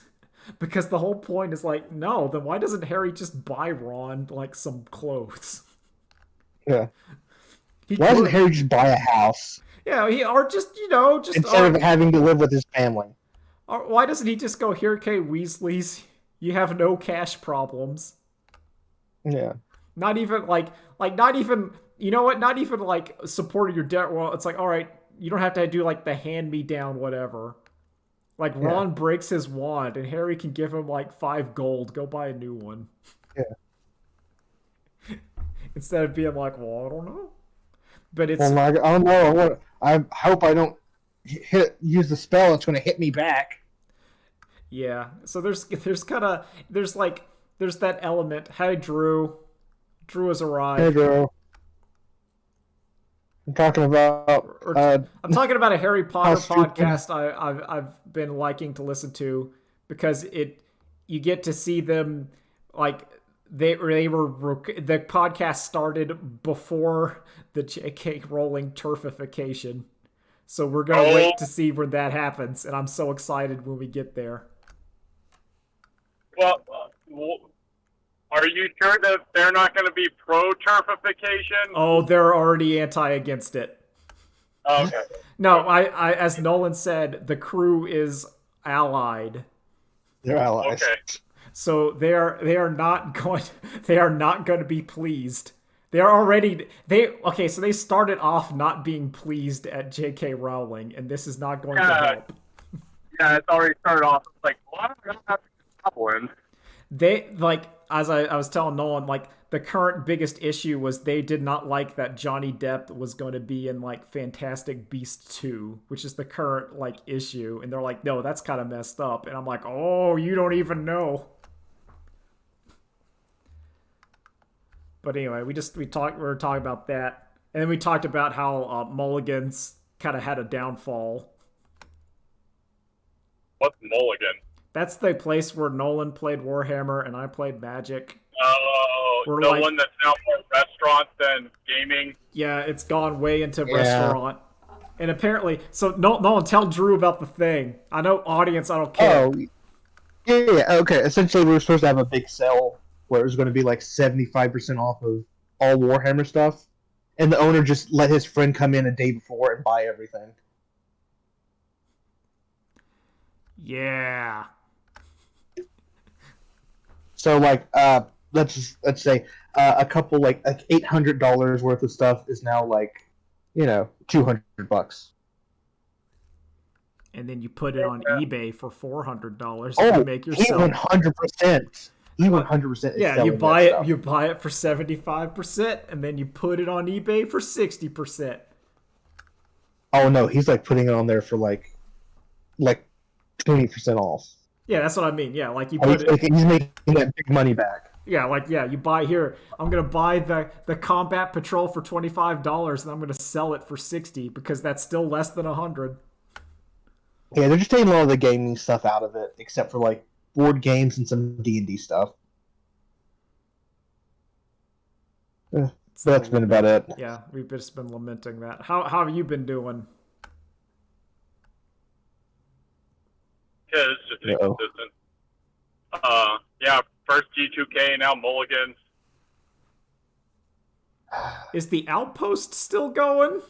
Because the whole point is like, no, then why doesn't Harry just buy Ron like some clothes? Yeah. He Why doesn't could. Harry just buy a house Yeah, he or just you know just instead of having to live with his family? or why doesn't he just go here, okay, Weasleys? You have no cash problems. Yeah. Not even like not even you know what? Not even like supporting your debt. Well, it's like all right, you don't have to do like the hand me down whatever. Like Yeah. Ron breaks his wand and Harry can give him like 5 gold. Go buy a new one Yeah. instead of being like, well, I don't know. But it's Well, like, I don't know. I hope I don't use the spell that's going to hit me back. yeah. So there's kind of there's that element. Hey, Drew. Drew has Hey, arrived. girl. I'm talking about Or I'm talking about a Harry how Potter stupid. podcast I've been liking to listen to because it you get to see them like they were the podcast started before the J.K. Rowling turfification. So we're gonna Oh, wait to see when that happens, and I'm so excited when we get there. well, are you sure that they're not going to be pro-turfification? Oh, they're already anti against it. Oh, okay. No, as Nolan said, the crew is allied. They're allies. Okay. So they are not going they are not going to be pleased. They are already okay, so they started off not being pleased at J.K. Rowling, and this is not going to help. Yeah, it's already started off like, well, I don't have to goblins. They like as I was telling Nolan, like the current biggest issue was they did not like that Johnny Depp was going to be in like Fantastic Beasts 2, which is the current like issue, and they're like, no, that's kind of messed up, and I'm like, oh, you don't even know. But anyway, we were talking about that, and then we talked about how Mulligan's kind of had a downfall. What's Mulligan? That's the place where Nolan played Warhammer and I played Magic. Oh, We're the like- one that's now more restaurant than gaming. Yeah, it's gone way into Yeah. restaurant. And apparently, so Nolan, tell Drew about the thing. I know, audience, I don't care. Oh, yeah. Okay. Essentially, we were supposed to have a big sale where it was going to be like 75% off of all Warhammer stuff, and the owner just let his friend come in a day before and buy everything. Yeah. So like, let's say a couple like $800 worth of stuff is now like, $200. And then you put it on eBay for $400 Oh, to make he yourself. 100%. He 100%. Is Yeah, selling you that buy it. stuff. You buy it for 75%, and then you put it on eBay for 60%. Oh no, he's like putting it on there for like 20% off. Yeah, that's what I mean. Yeah, like you Oh, put it. he's making that big money back. Yeah, like you buy here. I'm gonna buy the Combat Patrol for $25, and I'm gonna sell it for 60 because that's still less than 100. Yeah, they're just taking a lot of the gaming stuff out of it, except for like board games and some D&D stuff. So that's been about it. Yeah, we've just been lamenting that. How have you been doing? Yeah, it's just Uh-oh. inconsistent. Yeah, first G2K, now Mulligans. Is the Outpost still going?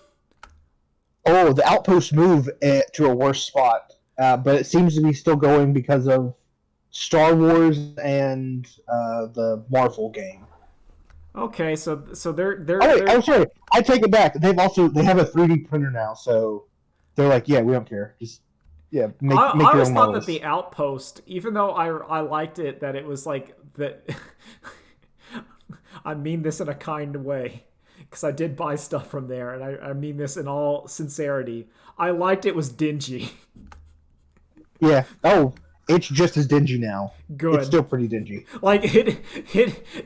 Oh, the Outpost moved to a worse spot, but it seems to be still going because of Star Wars and the Marvel game. Okay, so they're Oh wait, I'm sorry. I take it back. They have a 3D printer now, so they're like, yeah, we don't care. Just make I your always own thought models. that the Outpost, even though I liked it, that it was like that. I mean this in a kind way, because I did buy stuff from there, and I mean this in all sincerity. I liked it was dingy. Yeah. Oh, it's just as dingy now. Good. It's still pretty dingy. Like it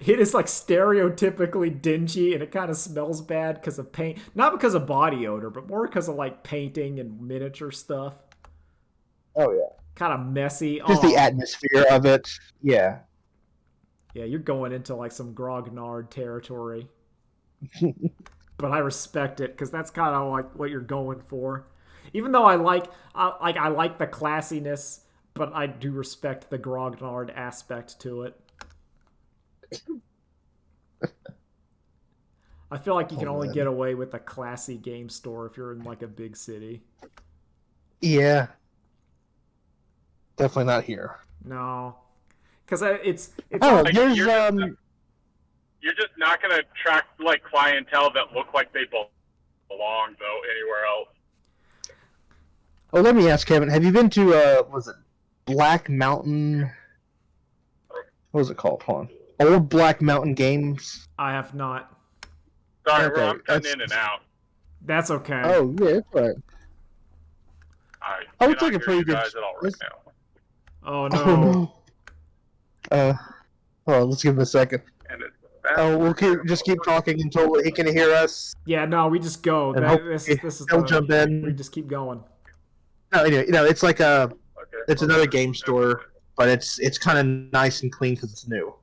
is like stereotypically dingy, and it kind of smells bad because of paint, not because of body odor, but more because of like painting and miniature stuff. Oh yeah. Kind of messy. Just the atmosphere of it. Yeah. Yeah, you're going into like some grognard territory. But I respect it because that's kind of like what you're going for. Even though I like the classiness, but I do respect the grognard aspect to it. I feel like you can only get away with a classy game store if you're in like a big city. Yeah. Definitely not here. No, because it's Oh, Like, there's You're just not going to attract like clientele that look like they belong though anywhere else. Oh, let me ask Kevin. Have you been to was it Black Mountain? What was it called? Hold on. Old Black Mountain Games. I have not. Sorry, Okay, I'm cutting that's- in and out. That's okay. Oh yeah, that's right. I Oh, it's cannot like a hear pretty you good- guys at all right it's- now. Oh Oh no. no. Hold on, let's give him a second. And it's Oh, we'll just keep talking until he can hear us. Yeah, no, we just go. And This hopefully is he'll jump in. We just keep going. No, anyway, it's like Okay. it's another game store, but it's kind of nice and clean because it's new.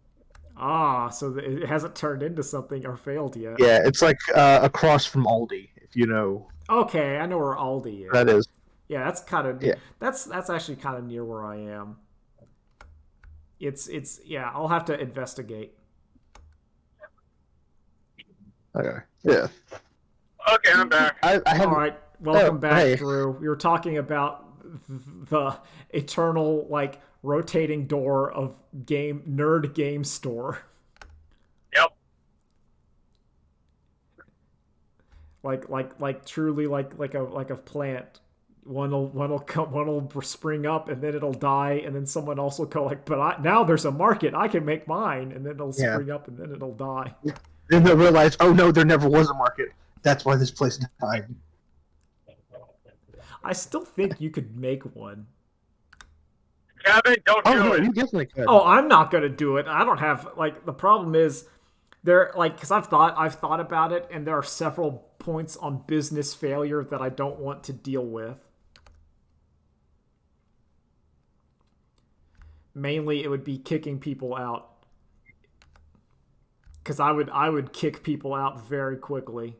Ah, so it hasn't turned into something or failed yet. Yeah, it's like across from Aldi, if you know Okay, I know where Aldi where is. that is. Yeah, that's kind of Yeah. that's actually kind of near where I am. It's yeah. I'll have to investigate. Okay. Yeah. Okay, I'm back. I All haven't. right, Oh, welcome back, hey. Drew. We were talking about the eternal like rotating door of game store. Yep. Like truly like a plant. One will spring up and then it'll die and then someone else will go like, but now there's a market. I can make mine, and then it'll Yeah. spring up and then it'll die. Then they'll realize, oh no, there never was a market. That's why this place died. I still think you could make one. Kevin, don't Oh do no, it. you definitely could. Oh, I'm not gonna do it. I don't have like the problem is there like because I've thought about it and there are several points on business failure that I don't want to deal with. Mainly, it would be kicking people out because I would kick people out very quickly,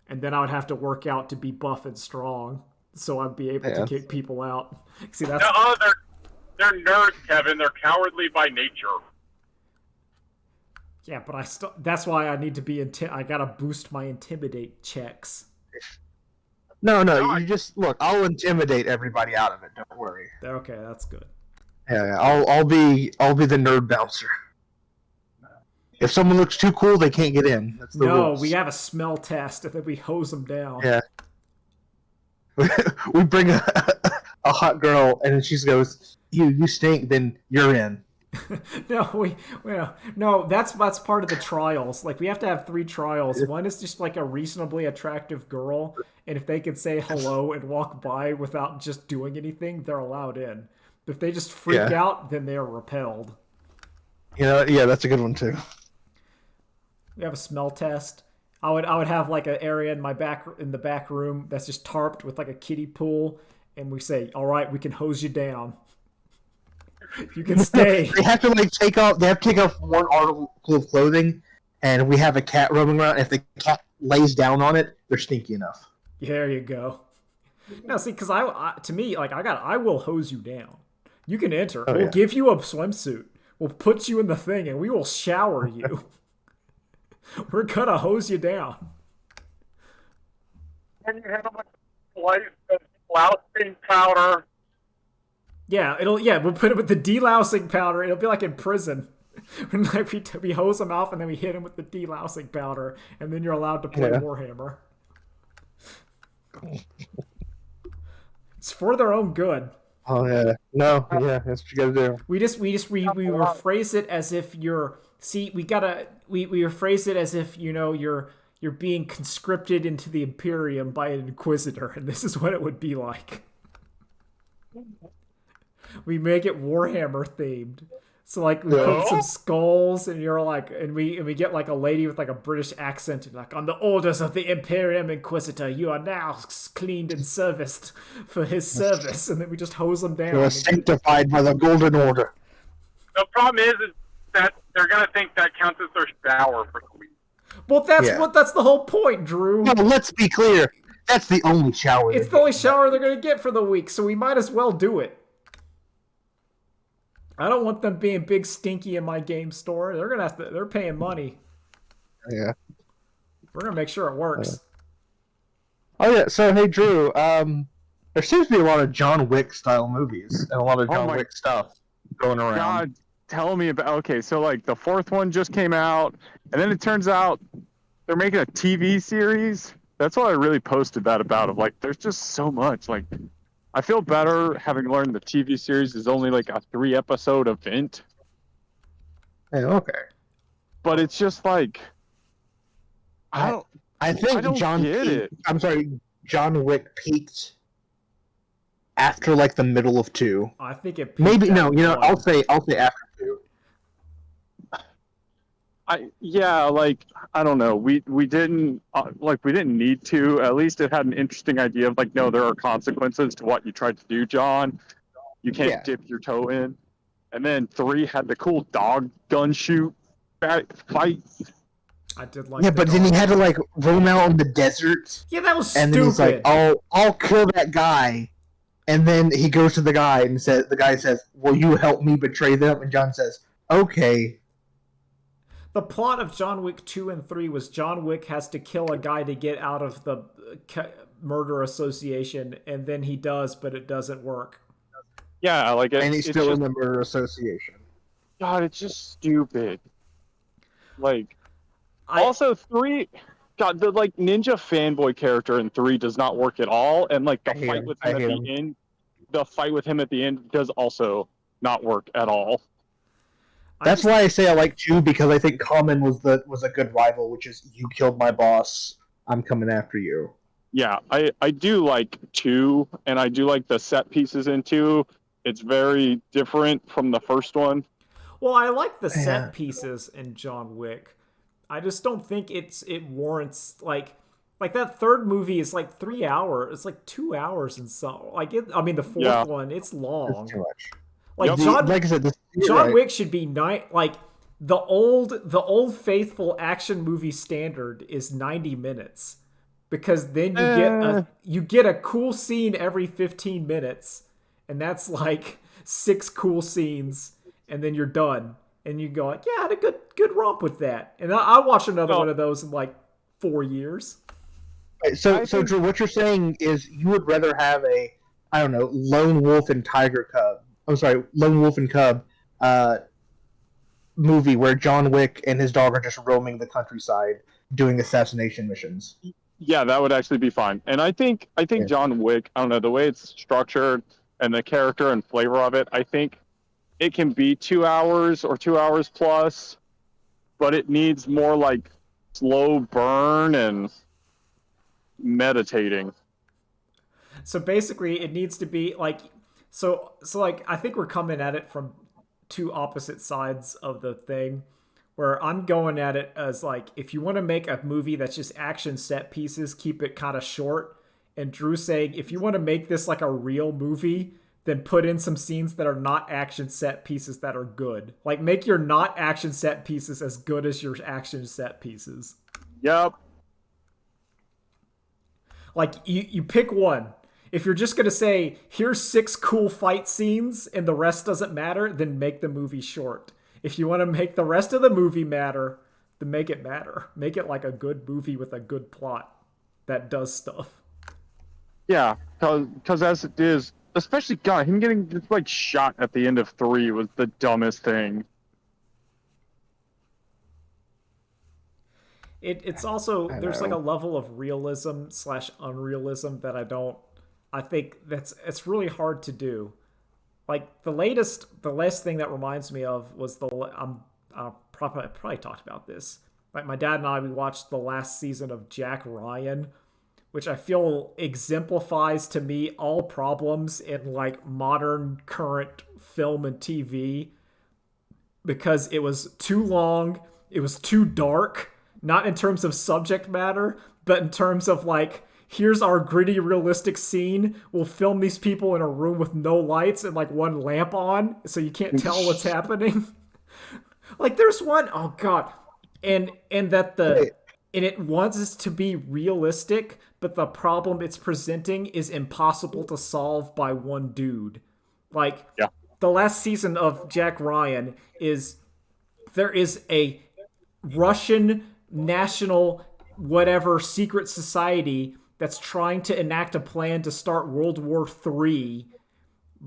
and then I would have to work out to be buff and strong, so I'd be able to Yeah. kick people out. See, that's No, they're nerds, Kevin. They're cowardly by nature. yeah, but I still that's why I need to be I gotta boost my intimidate checks. No, No, you just look. I'll intimidate everybody out of it. Don't worry. Okay, that's good. Yeah, I'll be the nerd bouncer. If someone looks too cool, they can't get in. That's the No, rules. we have a smell test and then we hose them down. Yeah. We bring a hot girl, and she goes, "You stink." Then you're in. No, that's part of the trials. Like we have to have 3 trials. One is just like a reasonably attractive girl, and if they can say hello and walk by without just doing anything, they're allowed in. If they just freak Yeah. out, then they are repelled. Yeah, that's a good one too. We have a smell test. I would have like an area in the back room that's just tarped with like a kiddie pool, and we say, "All right, we can hose you down. You can stay." They have to take off. They have to take off one article of clothing, and we have a cat roaming around. If the cat lays down on it, they're stinky enough. There you go. No, see, because to me, like I will hose you down. You can enter. Oh, We'll yeah. give you a swimsuit. We'll put you in the thing, and we will shower you. We're gonna hose you down. And you have a slice of lousing powder. Yeah, we'll put it with the delousing powder. It'll be like in prison. When like we hose them off and then we hit them with the delousing powder, and then you're allowed to play Yeah. Warhammer. It's for their own good. Oh yeah, no, yeah, that's what you gotta do. We rephrase it as if you're we rephrase it as if you're being conscripted into the Imperium by an Inquisitor, and this is what it would be like. We make it Warhammer themed. So like we put some skulls, and you're like, and we get like a lady with like a British accent, and like, on the orders of the Imperium Inquisitor, you are now cleaned and serviced for his service, and then we just hose them down. You're sanctified by the Golden Order. The problem is that they're gonna think that counts as their shower for the week. Well, that's Yeah. that's the whole point, Drew. No, let's be clear. That's the only shower. It's the only shower they're gonna get for the week, so we might as well do it. I don't want them being big stinky in my game store. They're gonna have to. They're paying money. Yeah. We're gonna make sure it works. Oh yeah. So hey, Drew. There seems to be a lot of John Wick style movies and a lot of John Wick stuff going around. God, tell me about. Okay, so like the 4th one just came out, and then it turns out they're making a TV series. That's what I really posted that about. Of like, there's just so much. Like, I feel better having learned the TV series is only like a 3-episode event, Yeah, okay. but it's just like I think don't get it. I'm sorry, John Wick peaked after like the middle of 2. I think it. Maybe peaked no. at You know, 1. I'll say after 2. like I don't know. We didn't we didn't need to. At least it had an interesting idea of like, no, there are consequences to what you tried to do, John. You can't Yeah. dip your toe in. And then 3 had the cool dog gun shoot fight. I did like Yeah, the but then he dog. had to like roam out in the desert, Yeah, that was and then he's like, stupid. I'll kill that guy." And then he goes to the guy and the guy says, "Will you help me betray them?" And John says, "Okay." The plot of John Wick 2 and 3 was John Wick has to kill a guy to get out of the murder association, and then he does, but it doesn't work. Yeah, like And he's still just, in the murder association. God, it's just stupid. Like, I also 3, God, the like ninja fanboy character in 3 does not work at all, and like the I hate fight him. with I him at hate the him. end, does also not work at all. That's why I say I like 2, because I think Common was a good rival, which is, you killed my boss, I'm coming after you. Yeah, I do like 2, and I do like the set pieces in 2. It's very different from the first one. Well, I like the Yeah. set pieces in John Wick. I just don't think it warrants like that third movie is like 3 hours. It's like 2 hours and so like it. I mean, the fourth Yeah. one, it's It's long. too much. Like Yep. Like I said, you're John right. Wick should be like the old faithful action movie standard is 90 minutes because then you get a cool scene every 15 minutes, and that's like 6 cool scenes, and then you're done, and you go like, yeah, I had a good romp with that, and I'll watch another No. one of those in like 4 years. So, I think- Drew, what you're saying is you would rather have a, I don't know, Lone Wolf and Tiger Cub. I'm sorry, Lone Wolf and Cub movie where John Wick and his dog are just roaming the countryside doing assassination missions. Yeah, that would actually be fine. And I think Yeah. John Wick, I don't know, the way it's structured and the character and flavor of it, I think it can be 2 hours or 2 hours plus, but it needs more like slow burn and meditating. So basically, it needs to be like like I think we're coming at it from two opposite sides of the thing. Where I'm going at it as like, if you want to make a movie that's just action set pieces, keep it kind of short. And Drew saying, if you want to make this like a real movie, then put in some scenes that are not action set pieces that are good. Like, make your not action set pieces as good as your action set pieces. Yep. Like, you pick one. If you're just going to say, here's 6 cool fight scenes and the rest doesn't matter, then make the movie short. If you want to make the rest of the movie matter, then make it matter. Make it like a good movie with a good plot that does stuff. Yeah, because as it is, especially God, him getting just like shot at the end of 3 was the dumbest thing. It's also, I there's like know. a level of realism / unrealism that I think it's really hard to do. Like the last thing that reminds me of was I probably talked about this. Like my dad and we watched the last season of Jack Ryan, which I feel exemplifies to me all problems in like modern current film and TV, because it was too long, it was too dark, not in terms of subject matter, but in terms of like, here's our gritty, realistic scene. We'll film these people in a room with no lights and like one lamp on, so you can't tell what's happening. Like there's one, oh god, and that and it wants us to be realistic, but the problem it's presenting is impossible to solve by one dude. Like Yeah. the last season of Jack Ryan there is a Russian national whatever secret society that's trying to enact a plan to start World War III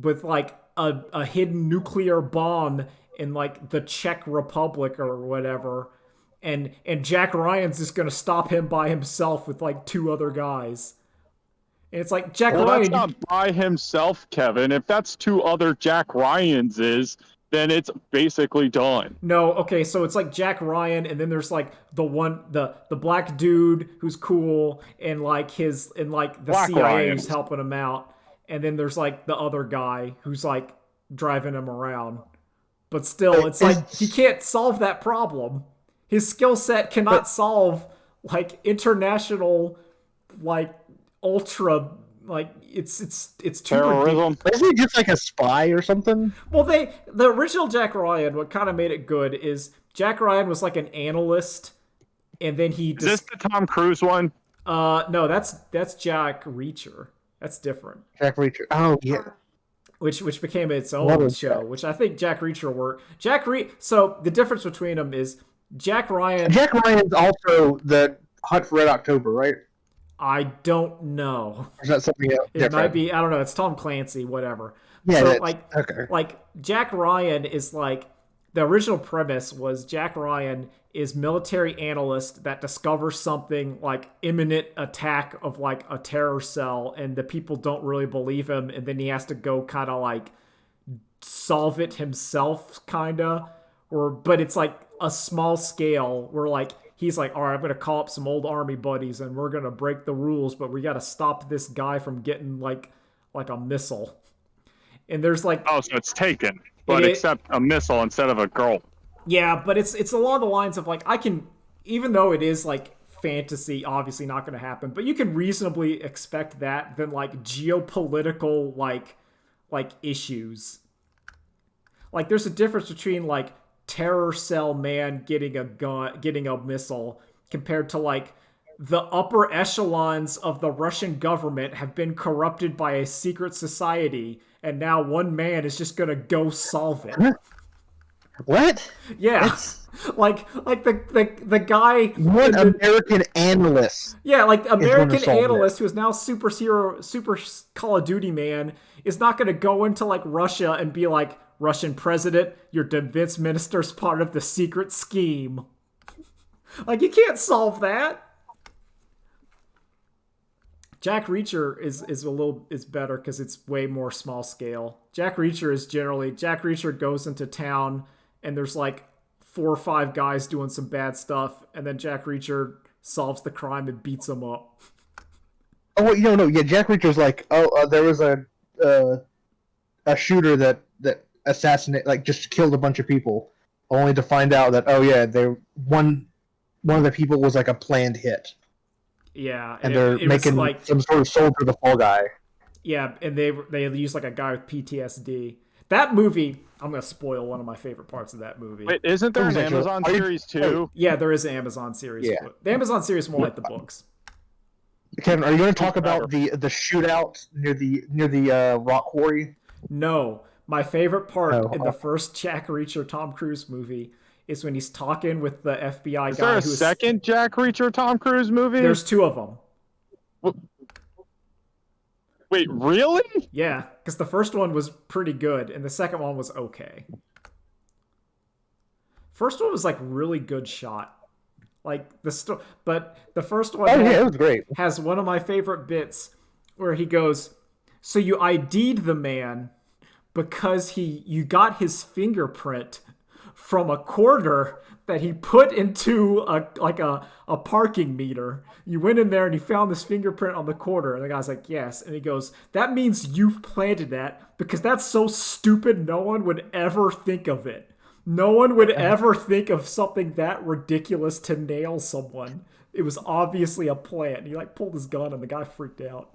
with like a hidden nuclear bomb in like the Czech Republic or whatever. And Jack Ryan's just gonna stop him by himself with like 2 other guys. And it's like, Jack Well, Ryan, that's not by himself, Kevin. If that's 2 other Jack Ryans, then it's basically done. No, okay, so it's like Jack Ryan, and then there's like the black dude who's cool, and like the Black CIA Ryan. who's helping him out, and then there's like the other guy who's like driving him around. But still, it's like he can't solve that problem. His skill set cannot solve like international, like ultra Like it's too ridiculous. Terrorism. Isn't he just like a spy or something? Well, the original Jack Ryan, what kind of made it good is Jack Ryan was like an analyst, and then he Is this the Tom Cruise one? no, that's Jack Reacher. That's different. Jack Reacher. Oh yeah. Which became its What own is show, that? which I think Jack Reacher worked. So the difference between them is Jack Ryan. Jack Ryan's also the Hunt for Red October, right? I don't know. Or is that something else? It might be. I don't know. It's Tom Clancy, whatever. Yeah, So that's- like, okay. like Jack Ryan is like the original premise was Jack Ryan is military analyst that discovers something like imminent attack of like a terror cell, and the people don't really believe him, and then he has to go kind of like solve it himself, kind of. But it's like a small scale where like he's like, all right, I'm gonna call up some old army buddies and we're gonna break the rules, but we gotta stop this guy from getting like a missile. And there's like, Oh, so it's Taken, but It- except a missile instead of a girl. yeah, but it's along the lines of like I can, even though it is like fantasy, obviously not gonna happen, but you can reasonably expect that than like geopolitical like issues. Like there's a difference between like terror cell man getting a gun, getting a missile, compared to like the upper echelons of the Russian government have been corrupted by a secret society, and now one man is just gonna go solve it. What? Yeah, like the guy. What American analyst? Yeah, like American solve analyst who is now super Call of Duty man is not going to go into like Russia and be like, Russian president, your defense minister's part of the secret scheme. Like you can't solve that. Jack Reacher is better because it's way more small scale. Jack Reacher goes into town and there's like 4 or 5 guys doing some bad stuff, and then Jack Reacher solves the crime and beats them up. Oh, no. Yeah, Jack Reacher's like, there was a shooter that assassinated, like, just killed a bunch of people, only to find out that one of the people was like a planned hit, Yeah, and they're it was making like, some sort of soldier the fall guy. yeah, and they use like a guy with PTSD. That movie, I'm gonna spoil one of my favorite parts of that movie. Wait, isn't there an Exactly. Amazon Are you- series too? Yeah, there is an Amazon series. Yeah. The Amazon series is more like the books. Kevin, are you going to talk about the shootout near the rock quarry? No, my favorite part Oh, in the first Jack Reacher Tom Cruise movie is when he's talking with the FBI Is there guy a who's second Jack Reacher Tom Cruise movie? There's 2 of them. Wait, really? Yeah, because the first one was pretty good, and the second one was okay. First one was like really good shot, like but the first one Oh yeah, it was great. has one of my favorite bits where he goes, "So you ID'd the man because you got his fingerprint from a quarter that he put into a parking meter. You went in there and he found this fingerprint on the quarter." And the guy's like, "Yes." And he goes, "That means you've planted that, because that's so stupid no one would ever think of it. No one would ever think of something that ridiculous to nail someone. It was obviously a plant." And he like pulled his gun and the guy freaked out.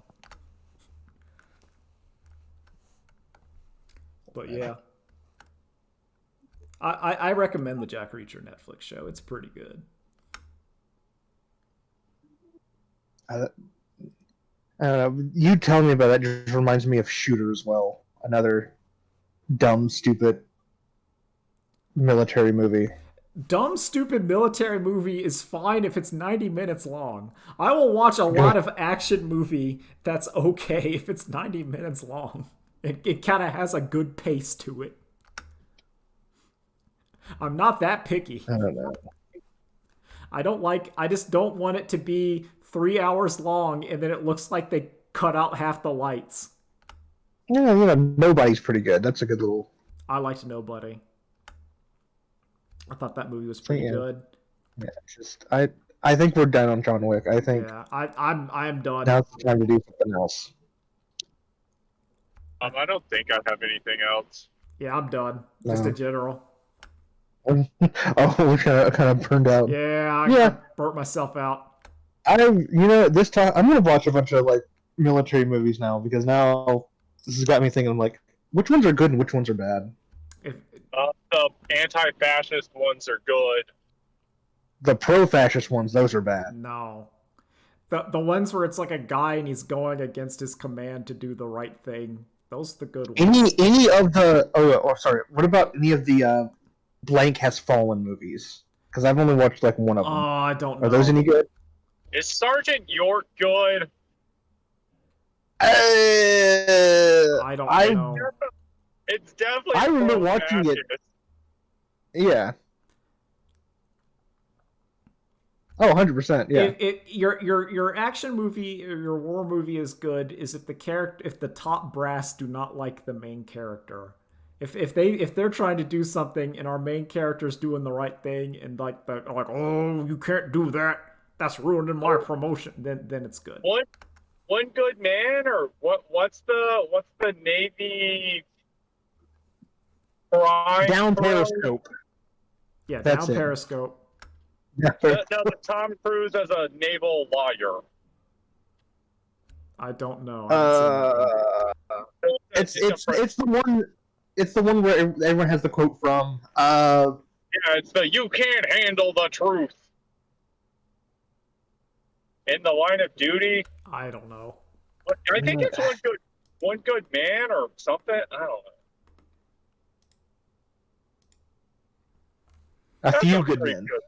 But yeah. I recommend the Jack Reacher Netflix show. It's pretty good. You telling me about that just reminds me of Shooter as well. Another dumb, stupid military movie. Dumb, stupid military movie is fine if it's 90 minutes long. I will watch a lot of action movie that's okay if it's 90 minutes long. It kind of has a good pace to it. I'm not that picky. I don't know. I just don't want it to be 3 hours long and then it looks like they cut out half the lights. Yeah, Nobody's pretty good. That's a good little. I liked Nobody. I thought that movie was pretty good. Yeah, it's just I think we're done on John Wick. I think Yeah, I am done. now's the time to do something else. I don't think I have anything else. Yeah, I'm done. Just No. in general. Oh, we kind of burned out. Yeah, I burnt myself out. This time I'm gonna watch a bunch of like military movies now, because now this has got me thinking. I'm like, which ones are good and which ones are bad? If, The anti-fascist ones are good. The pro-fascist ones, those are bad. no. The ones where it's like a guy and he's going against his command to do the right thing. Those are the good ones. Any of the sorry, what about any of the Blank Has Fallen movies? Because I've only watched like one of Oh, them. I don't know. Are those any good? Is Sergeant York good? I don't know. It's definitely. I remember watching it. Yeah. Oh, 100%. Yeah. Your action movie or your war movie is good is if the top brass do not like the main character. If they're trying to do something and our main character's doing the right thing and like oh, you can't do that, that's ruining my promotion, then it's good. One good man, or what's the Navy prime? Down Periscope. Yeah, That's down it. Periscope. The Tom Cruise as a naval lawyer. I don't know. I It's the one. It's the one where everyone has the quote from. Yeah, it's the "you can't handle the truth." In the line of duty. I don't know. I think it's one good man or something. I don't know. A That Few sounds Good pretty Men. good.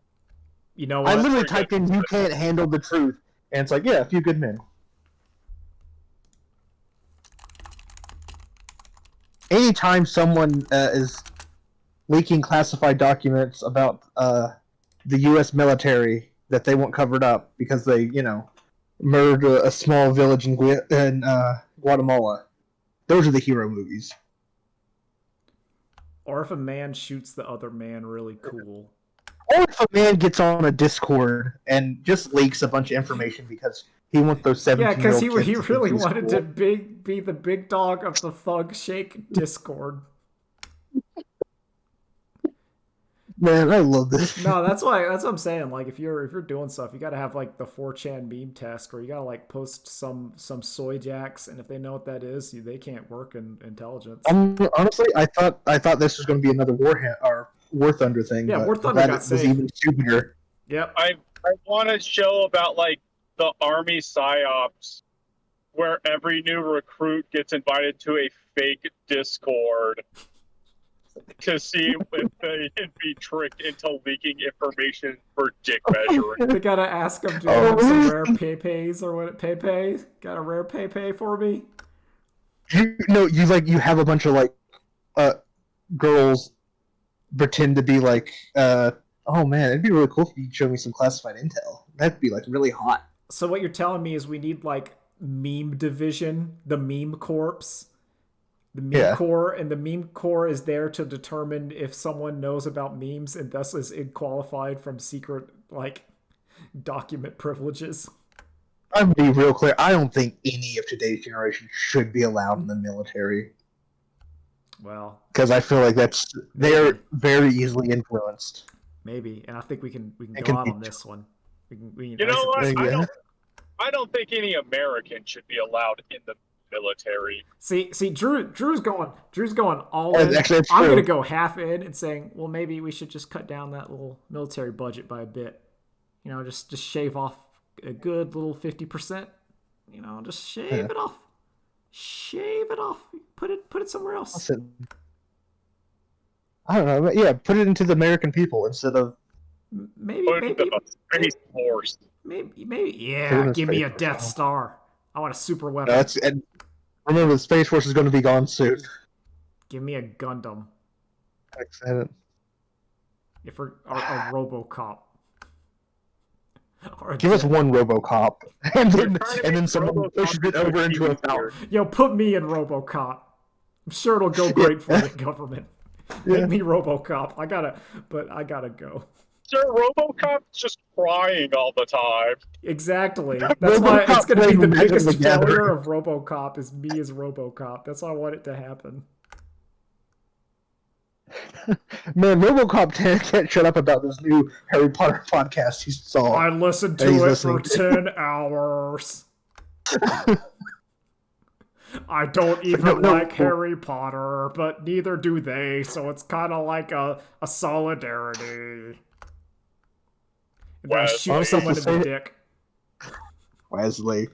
You know I what? literally typed in "you can't handle the truth," and it's like, yeah, A Few Good Men. Anytime someone is leaking classified documents about the U.S. military that they want covered up because they, murdered a small village in Guatemala, those are the hero movies. Or if a man shoots the other man really cool. Or if a man gets on a Discord and just leaks a bunch of information because he wants those 17-year-old Yeah, because kids he to think really he's wanted cool. to be the big dog of the Thug Shake Discord. Man, I love this. No, that's what I'm saying. Like, if you're doing stuff, you gotta have like the 4chan meme test, where you gotta like post some soy jacks, and if they know what that is, they can't work in intelligence. Honestly, I thought this was going to be another War Thunder thing. Yeah, but War Thunder got was saved. even stupider. Yep. I want a show about like the Army psyops, where every new recruit gets invited to a fake Discord to see if they can be tricked into leaking information for dick measuring. They gotta ask him, do you have some rare Pepe's or what? Pepe? Got a rare Pepe for me? You have a bunch of like girls pretend to be like oh man, it'd be really cool if you showed me some classified intel. That'd be like really hot. So what you're telling me is we need like meme division, the meme corps. The meme core, and the meme core is there to determine if someone knows about memes and thus is qualified from secret like document privileges. I'm gonna be real clear. I don't think any of today's generation should be allowed in the military. Well, because I feel like they're very easily influenced. Maybe, and I think we can go out on this one. You know what? I don't think any American should be allowed in the military. See, Drew's going all in. Actually, I'm gonna go half in and saying, well, maybe we should just cut down that little military budget by a bit. Just shave off a good little 50%. Just shave it off. Shave it off. Put it somewhere else. I don't know. Yeah, put it into the American people instead of maybe Space Force. Maybe. Yeah, give me a Death Star. I want a super weapon. And remember, the Space Force is going to be gone soon. Give me a Gundam. Excited. If we're a RoboCop. Give us one RoboCop, and then someone pushes it over into a fountain. Yo, put me in RoboCop. I'm sure it'll go great for the government. Make me RoboCop. I gotta go. Sir, RoboCop's just crying all the time. Exactly. That's why it's going to be the biggest failure of RoboCop is me as RoboCop. That's why I want it to happen. Man, RoboCop can't shut up about this new Harry Potter podcast he saw. I listened to it for 10 hours. I don't It's like, even no, like Harry Potter, but neither do they, so it's kind of like a solidarity. And then I shoot Honestly, someone in the dick. Wesley.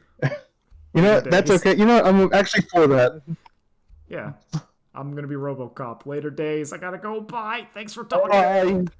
You know, that's days. okay. You know, I'm actually for that. Yeah. I'm gonna be RoboCop. Later days. I gotta go. Bye. Thanks for talking. Bye.